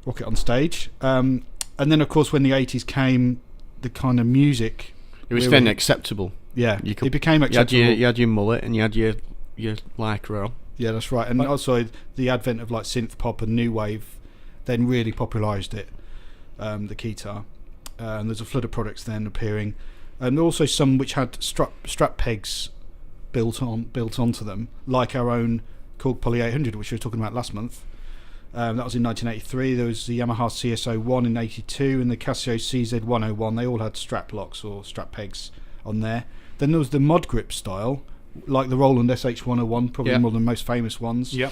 rock it on stage. And then of course when the 80s came, the kind of music, it was then acceptable. Yeah, it became acceptable. You had your mullet and you had your lycra on. Yeah, that's right. And also the advent of like synth pop and new wave then really popularised it, the keytar. And there's a flood of products then appearing, and also some which had strap pegs built onto them, like our own KORG Poly 800, which we were talking about last month. That was in 1983. There was the Yamaha CS01 in 82 and the Casio CZ101. They all had strap locks or strap pegs on there. Then there was the mod grip style, like the Roland SH101, probably one of the most famous ones. Yep.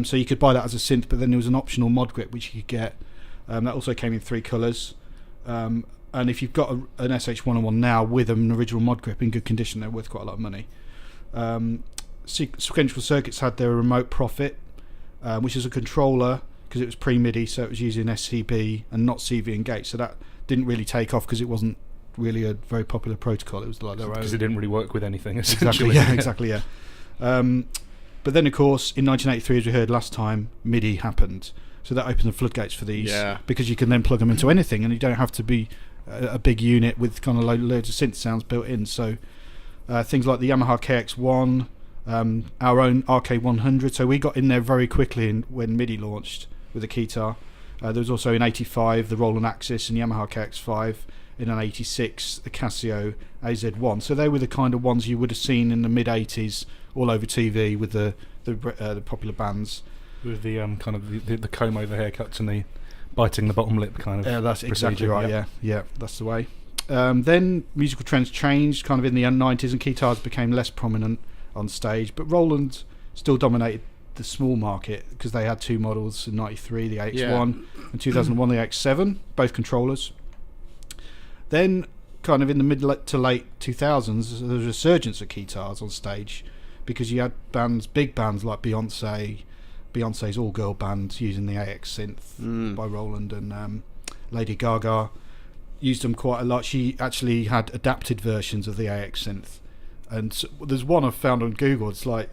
So you could buy that as a synth, but then there was an optional mod grip which you could get. That also came in 3 colours. And if you've got an SH101 now with an original mod grip in good condition, they're worth quite a lot of money. Sequential Circuits had their remote Prophet, which is a controller because it was pre-MIDI, so it was using SCB and not CV and gate. So that didn't really take off because it wasn't really a very popular protocol. It was like their own. Because it didn't really work with anything, Exactly. essentially. Yeah, exactly. Yeah. But then, of course, in 1983, as we heard last time, MIDI happened. So that opened the floodgates for these, because you can then plug them into anything, and you don't have to be a big unit with kind of loads of synth sounds built in. So things like the Yamaha KX1, our own RK100. So we got in there very quickly when MIDI launched with the keytar. There was also in 85 the Roland Axis and Yamaha KX5. In an 86 the Casio AZ1. So they were the kind of ones you would have seen in the mid 80s all over TV with the popular bands. With the kind of the comb over haircuts and the biting the bottom lip kind of. Yeah, that's exactly procedure. right. Yeah, that's the way. Then musical trends changed kind of in the 90s, and keytars became less prominent on stage. But Roland still dominated the small market because they had 2 models in '93, the AX1, and 2001 the AX7, both controllers. Then, kind of in the mid to late 2000s, there was a resurgence of keytars on stage because you had big bands like Beyonce's all-girl band using the AX synth by Roland, and Lady Gaga used them quite a lot. She actually had adapted versions of the AX synth, and so, there's one I've found on Google. It's like,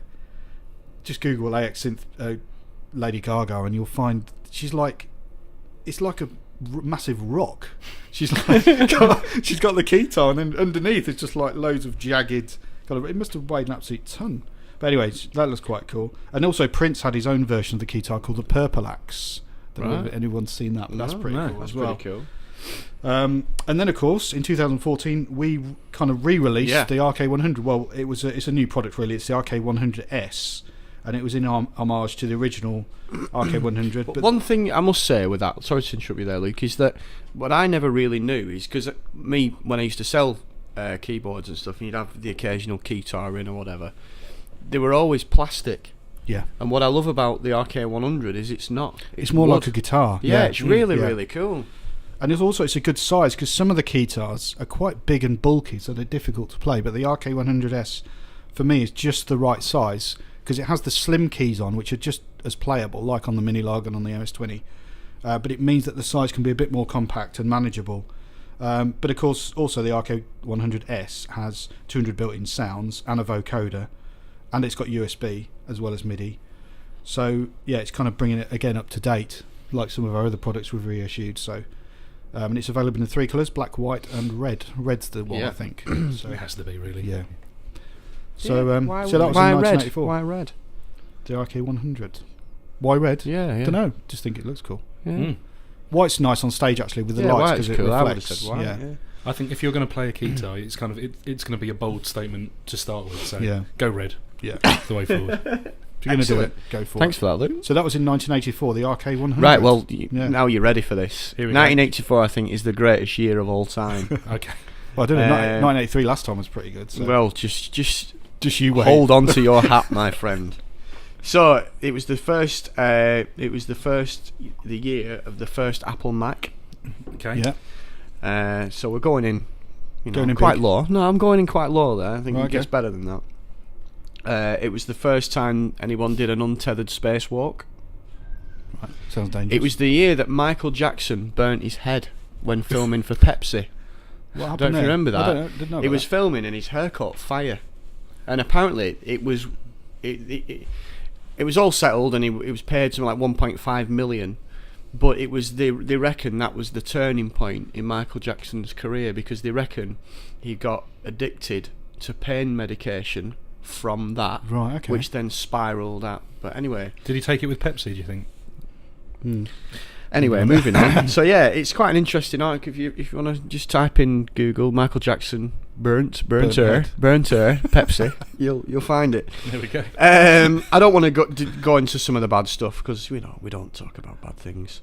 just Google AX synth Lady Gaga, and you'll find she's like, it's like a massive rock. She's like she's got the keytar, and then underneath it's just like loads of jagged kind of. It must have weighed an absolute ton. But anyway, that looks quite cool. And also Prince had his own version of the keytar called the Purple Axe. Don't know if anyone's seen that, but that's pretty cool as well. Pretty cool. And then of course in 2014 we kind of re-released the RK100. Well, it's a new product really. It's the RK100S. And it was in homage to the original RK100. But one thing I must say with that, sorry to interrupt you there, Luke, is that what I never really knew is because when I used to sell keyboards and stuff, and you'd have the occasional keytar in or whatever, they were always plastic. Yeah. And what I love about the RK100 is it's not. It's more like a guitar. Yeah, it's really cool. And it's a good size because some of the keytars are quite big and bulky, so they're difficult to play. But the RK100S, for me, is just the right size, because it has the slim keys on, which are just as playable, like on the Minilog and on the MS-20. But it means that the size can be a bit more compact and manageable. But of course, also the RK100S has 200 built-in sounds and a vocoder, and it's got USB as well as MIDI. So yeah, it's kind of bringing it again up to date, like some of our other products we've reissued. So, and it's available in 3 colours: black, white, and red. Red's the one, I think. So It has to be, really. yeah. So so that was in why red? 1984. Why red? The RK100. Why red? Yeah. Don't know. Just think it looks cool. Yeah. Mm. White's nice on stage actually with the Yeah, lights white's because it cool. I would have reflects. said white. yeah. Yeah. I think if you're going to play a keytar, it's kind of it's going to be a bold statement to start with. So Yeah. go red. Yeah. That's the way forward. If you're going to do it, go for Thanks it. for that, Luke. So that was in 1984, the RK100. Right, well, Yeah. now you're ready for this. Here we go. 1984, I think, is the greatest year of all time. Okay. Well, I don't know. 1983 Uh, last time was pretty good. So. Well, just you wait. hold on to your hat, my friend. So it was the first. The year of the first Apple Mac. Okay. Yeah. So we're going in. Going in quite big. low. No, I'm going in quite low there. I think Right, it gets okay. better than that. It was the first time anyone did an untethered spacewalk. Right. Sounds dangerous. It was the year that Michael Jackson burnt his head when filming for Pepsi. What happened Don't you there? remember I that? didn't know He about was that. filming and his hair caught fire, and apparently it was all settled and he was paid something like 1.5 million. But it was they reckon that was the turning point in Michael Jackson's career, because they reckon he got addicted to pain medication from that, Right, okay. which then spiraled out. But anyway, Did he take it with Pepsi, do you think? Anyway, moving on. So yeah, it's quite an interesting article. If you want to just type in Google Michael Jackson burnt head. Pepsi, you'll find it. There we go. I don't want to go into some of the bad stuff because we don't talk about bad things.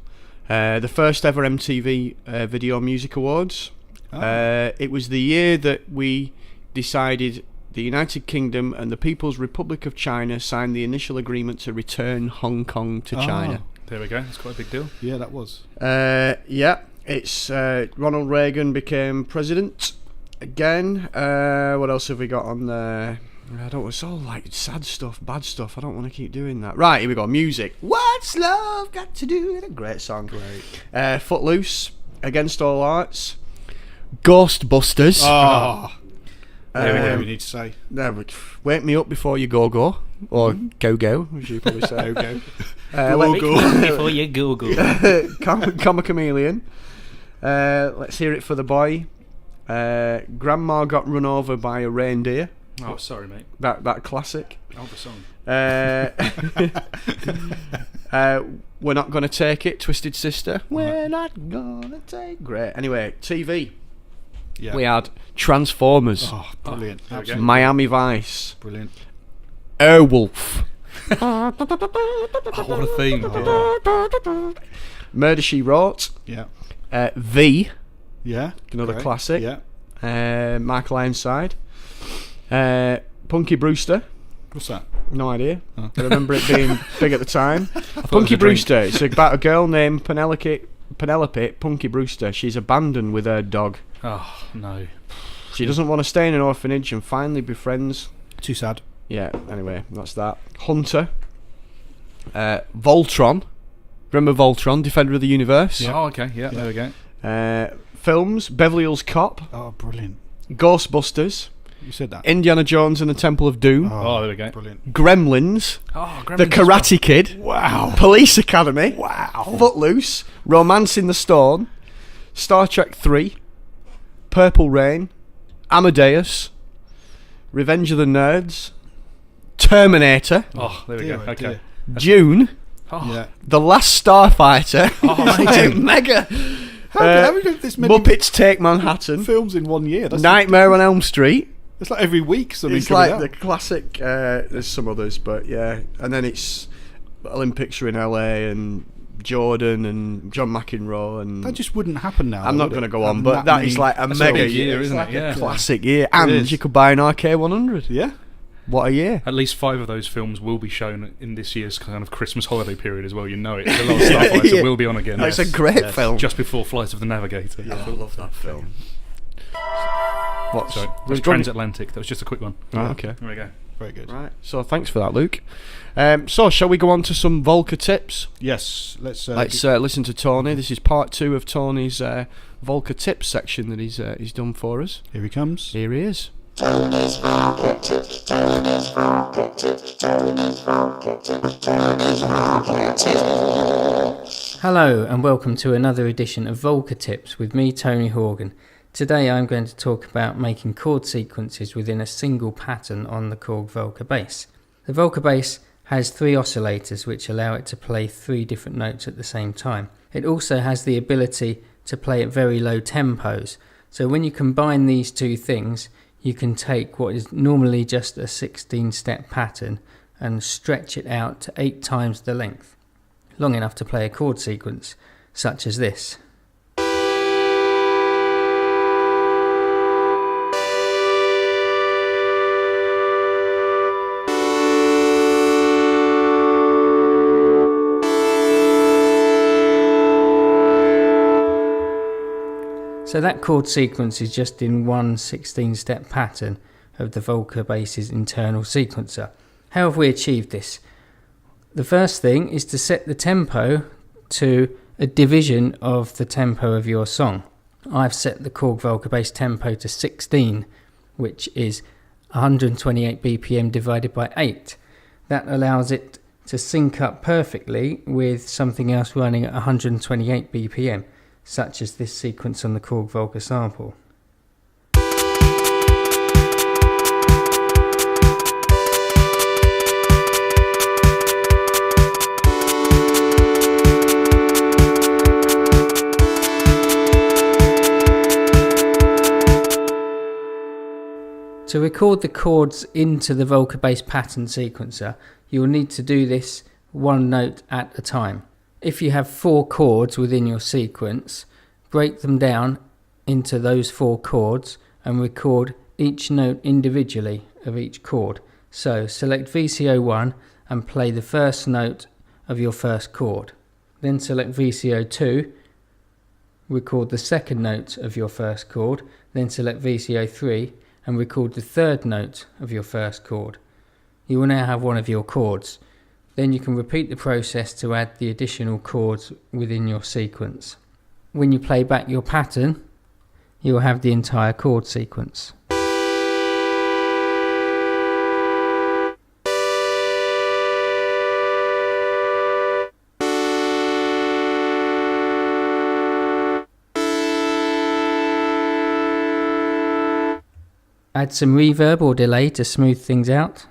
The first ever MTV Video Music Awards. Oh. It was the year that we decided the United Kingdom and the People's Republic of China signed the initial agreement to return Hong Kong to China. There we go. That's quite a big deal. Yeah, that was. Yeah, it's Ronald Reagan became president again. What else have we got on there? It's all like sad stuff, bad stuff. I don't want to keep doing that. Right, here we go. Music. What's love got to do with it? Great song. Great. Footloose, Against All Odds, Ghostbusters. Oh. There we go. We need to say. Wake Me Up Before You Go Go, or Go Go, as you probably say. Go. Before you Google. Comma Chameleon. Let's Hear It for the Boy. Grandma Got Run Over by a Reindeer. Oh, sorry, mate. That classic. Oh, the song. We're Not Gonna Take It, Twisted Sister. We're not gonna take. Great. Anyway, TV. Yeah. We had Transformers, Oh, brilliant. there we go. Absolutely Miami Vice, brilliant. Airwolf, Oh, what a theme. Murder She Wrote, Yeah. V, Yeah. another Great. classic. Yeah. Michael Ironside, Punky Brewster. What's that? No idea. Oh. I remember it being big at the time. it was Punky a drink. Brewster. It's about a girl named Penelope Punky Brewster. She's abandoned with her dog. Oh, no. She doesn't want to stay in an orphanage and finally befriends. Too sad. Yeah. Anyway, that's that. Hunter. Voltron. Remember Voltron, Defender of the Universe? Oh, okay. Yeah, there we go. Films. Beverly Hills Cop. Oh, brilliant. Ghostbusters. You said that. Indiana Jones and the Temple of Doom. Oh, there we go. Brilliant. Gremlins. Oh, The Karate Kid. Wow. Police Academy. Wow. Footloose. Romance in the Stone. Star Trek 3. Purple Rain. Amadeus. Revenge of the Nerds. Terminator. Oh, there we go. Dear, Okay. dear. June. Oh, Yeah. The Last Starfighter. Oh, amazing. Mega. How do we do this many Muppets Take Manhattan. films in 1 year? That's Nightmare on Elm Street. It's like every week something It's coming like out. the classic. There's some others, but yeah. And then it's Olympics are in LA and Jordan and John McEnroe and. That just wouldn't happen now. I'm though, not would going to it? go on, Having but that is many- like a That's a mega big year. year, It's isn't like it? Yeah. a classic year, and is. you could buy an RK100. Yeah. What a year! At least 5 of those films will be shown in this year's kind of Christmas holiday period as well. You know it. The Last Starfighter Yeah. will be on again. It's a great film. Just before Flight of the Navigator. I love that film. What? Sorry, Was that's transatlantic. That was just a quick one. Oh, okay. There we go. Very good. Right. So thanks for that, Luke. So shall we go on to some Volca tips? Yes, let's Listen to Tony. This is part 2 of Tony's Volca tips section that he's done for us. here he comes. Here he is. Tony's Volca tips, Tony's Volca tips, Tony's Volca tips, Tony's Volca tips. Hello and welcome to another edition of Volca Tips with me, Tony Horgan. Today I'm going to talk about making chord sequences within a single pattern on the KORG Volca bass. The Volca bass has 3 oscillators which allow it to play 3 different notes at the same time. It also has the ability to play at very low tempos, so when you combine these 2 things you can take what is normally just a 16-step pattern and stretch it out to 8 times the length, long enough to play a chord sequence such as this. So that chord sequence is just in one 16-step pattern of the Volca bass's internal sequencer. How have we achieved this? The first thing is to set the tempo to a division of the tempo of your song. I've set the KORG Volca bass tempo to 16, which is 128 BPM divided by 8. That allows it to sync up perfectly with something else running at 128 BPM. Such as this sequence on the KORG Volca sample. To record the chords into the Volca bass pattern sequencer, you will need to do this one note at a time. If you have 4 chords within your sequence, break them down into those 4 chords and record each note individually of each chord. So select VCO1 and play the first note of your first chord. Then select VCO2, record the second note of your first chord. Then select VCO3 and record the third note of your first chord. You will now have one of your chords. Then you can repeat the process to add the additional chords within your sequence. When you play back your pattern, you will have the entire chord sequence. Add some reverb or delay to smooth things out.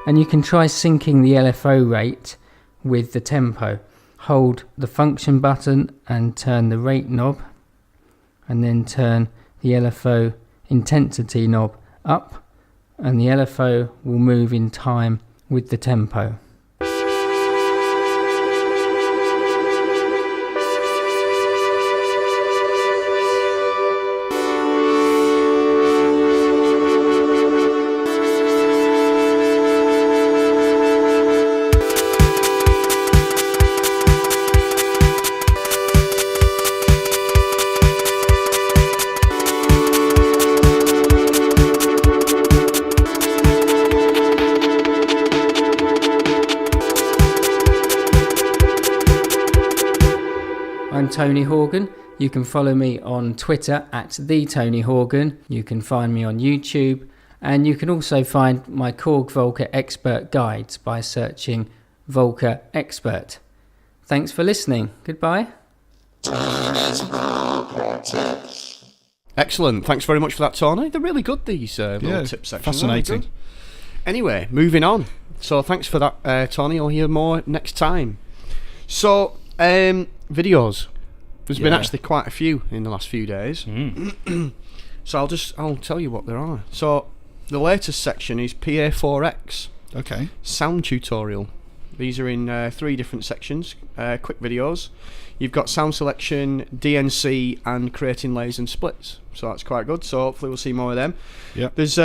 And you can try syncing the LFO rate with the tempo. Hold the function button and turn the rate knob, and then turn the LFO intensity knob up, and the LFO will move in time with the tempo. I'm Tony Horgan. You can follow me on Twitter at @TheTonyHorgan. You can find me on YouTube, and you can also find my KORG Volca expert guides by searching Volca Expert. Thanks for listening. Goodbye. Excellent. Thanks very much for that, Tony. They're really good, these little tip sections. Fascinating. Anyway, moving on. So thanks for that, Tony. I'll hear more next time. So, videos. There's been actually quite a few in the last few days. So I'll tell you what there are. So the latest section is PA4X. Okay. Sound tutorial. These are in 3 different sections, quick videos. You've got sound selection, DNC, and creating layers and splits. So that's quite good. So hopefully we'll see more of them. Yeah. There's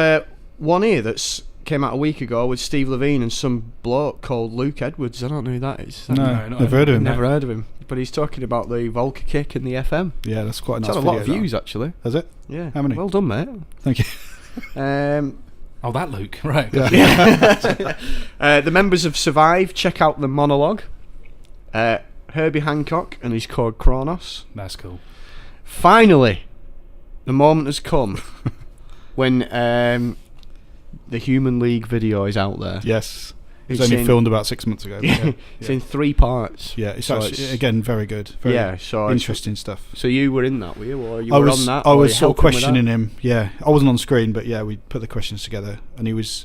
one here that's came out a week ago with Steve Levine and some bloke called Luke Edwards. I don't know who that is. No, not never heard of him. Never heard of him. But he's talking about the Volca kick and the FM. Yeah, that's quite a It's nice had a video. lot of views, actually. Has it? Yeah. How many? Well done, mate. Thank you. Oh, that Luke, right? Yeah. The members of Survive, check out the monologue. Herbie Hancock and his KORG Kronos. That's cool. Finally, the moment has come when the Human League video is out there. Yes. It was It's only in- filmed about 6 months ago. but yeah. It's in 3 parts. Yeah, it's So actually, again, very good. Very yeah, so it's- interesting stuff. So you were in that, were you? Or you I were was, on that? I or was you sort of helping with that? questioning him. Yeah, I wasn't on screen, but yeah, we put the questions together, and he's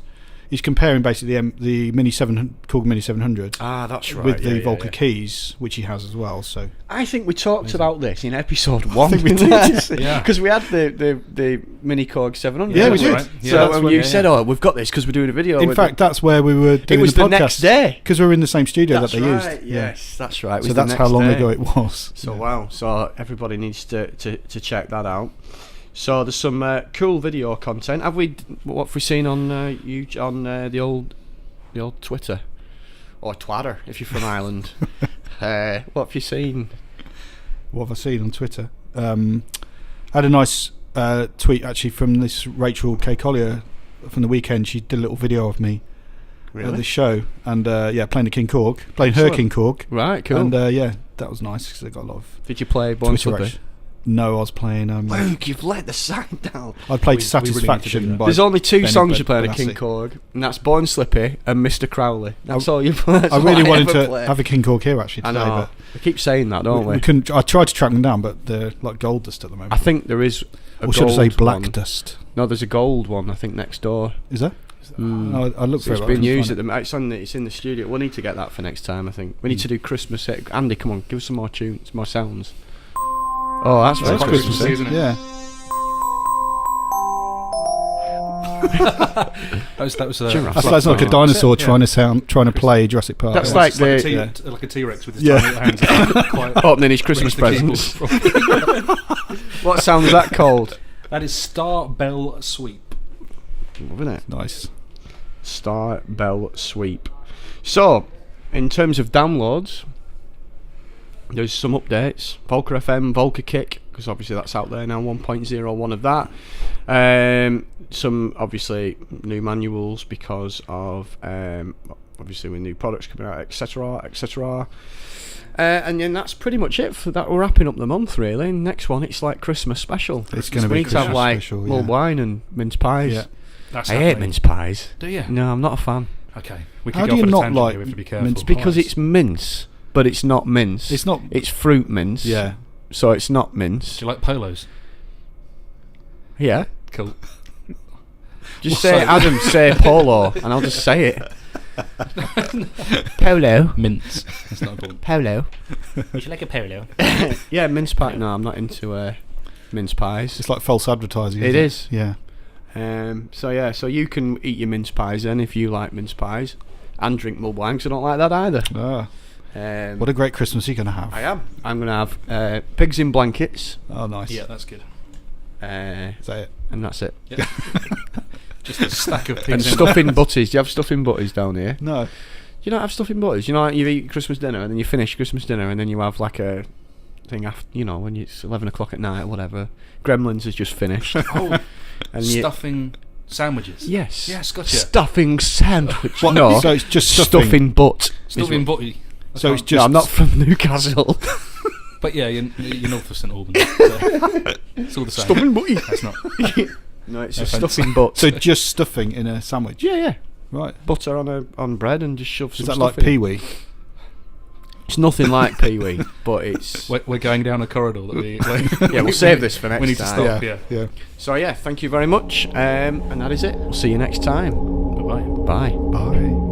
comparing basically the Mini 700, KORG Mini 700 Ah, that's right. with yeah, the yeah, Volca yeah. keys, which he has as well. So I think we talked about this in episode 1. think we did. Yeah. Because we had the Mini KORG 700. Yeah, we didn't did. Right. Yeah, So that's when what- you yeah, said, "Oh, we've got this because we're doing a video," in with fact, that's where we were doing it was the the podcast. next day. Because we were in the same studio That's that they right. used. Yes, that's right. It So was the that's how next long day. ago it was. So wow. So everybody needs to check that out. So there's some cool video content. What have we seen on the old Twitter or Twitter if you're from Ireland? What have you seen? What have I seen on Twitter? I had a nice tweet actually from this Rachel K. Collier from the weekend. She did a little video of me at the show, and playing the King KORG, playing her Excellent. King KORG, Right, cool. and that was nice because they got a lot of Did you play Born Twitter Slippy? action. No, I was playing. Luke, you've let the sign down. I played We really need to do Satisfaction. that. by There's only 2 Ben songs Bed- you play in a Benassi. King KORG, and that's Born Slippy and Mr. Crowley. That's all you play. That's I all really wanted ever to play. have a King KORG here actually I today, know. We keep saying that, but don't we? we couldn't. I tried to track them down, but they're like gold dust at the moment. I think there is a Or should I say gold black one. dust? No, there's a gold one, I think, next door. Is there? Mm. I looked for It's it. but I been couldn't used find at it. the. It's in the studio. We'll need to get that for next time. I think we need to do Christmas. Andy, come on, give us some more tunes, more sounds. Oh, that's very That's quite Christmas, Christmassy, isn't it? Yeah. That was That's like a Yeah. dinosaur trying to play Jurassic Park. That's yeah. like It's like a the- T- like a T-Rex with his Yeah. tiny little hands. Quite opening his Christmas rings the presents. keyboard. What sound is that called? That is Star Bell Sweep. Loving it. Nice. Star Bell Sweep. So, in terms of downloads, there's some updates. Volca FM, Volca Kick, because obviously that's out there now, 1.01 of that. Some, obviously, new manuals because of, obviously, with new products coming out, etc., etc. And then that's pretty much it for that. We're wrapping up the month, really. Next one, it's like Christmas special. It's gonna we be need to have Christmas like special, mulled yeah. wine and mince pies. Yeah. That's I hate happening. mince pies. Do you? No, I'm not a fan. Okay. We How could do go you for the not tangent like here. We have to be careful. mince Because pies? it's mince, but it's not mince. It's not. It's fruit mince. Yeah. So it's not mince. Do you like polos? Yeah. Cool. Just say Adam, say polo, and I'll just say it. Polo. Mince. That's not important. Polo. Would you like a polo? Yeah, mince pie. No, I'm not into mince pies. It's like false advertising. It isn't is. Yeah. So you can eat your mince pies then if you like mince pies, and drink mulled wine 'cause I don't like that either. Ah, what a great Christmas you're gonna have. I am. I'm gonna have pigs in blankets, Oh, nice. Yeah, that's good. Is that it? and that's it. Yeah. Just a stack of And pigs. stuffing butties. Do you have stuffing butties down here? No. Do you not have stuffing butties? You know, like you eat Christmas dinner and then you finish Christmas dinner and then you have like a thing after, you know, when it's 11 o'clock at night or whatever. Gremlins has just finished. Oh, And stuffing sandwiches. Yes. Yes, gotcha. Stuffing sandwich. No. So it's just stuffing butt. Stuffing butty. So it's No, just. I'm not from Newcastle. But yeah, you're north of St Albans. So it's all the same. Stuffing butty. That's not. No, it's No just offence. stuffing butt. So just stuffing in a sandwich. yeah, yeah. Right. Butter on bread and just shove Is some that stuff like in. Pee-wee? It's nothing like Pee-wee, but it's... We're going down a corridor that we. Yeah, we'll save this for next We need to time. stop. Yeah. Yeah. So yeah, thank you very much. And that is it. We'll see you next time. Bye bye. Bye. Bye.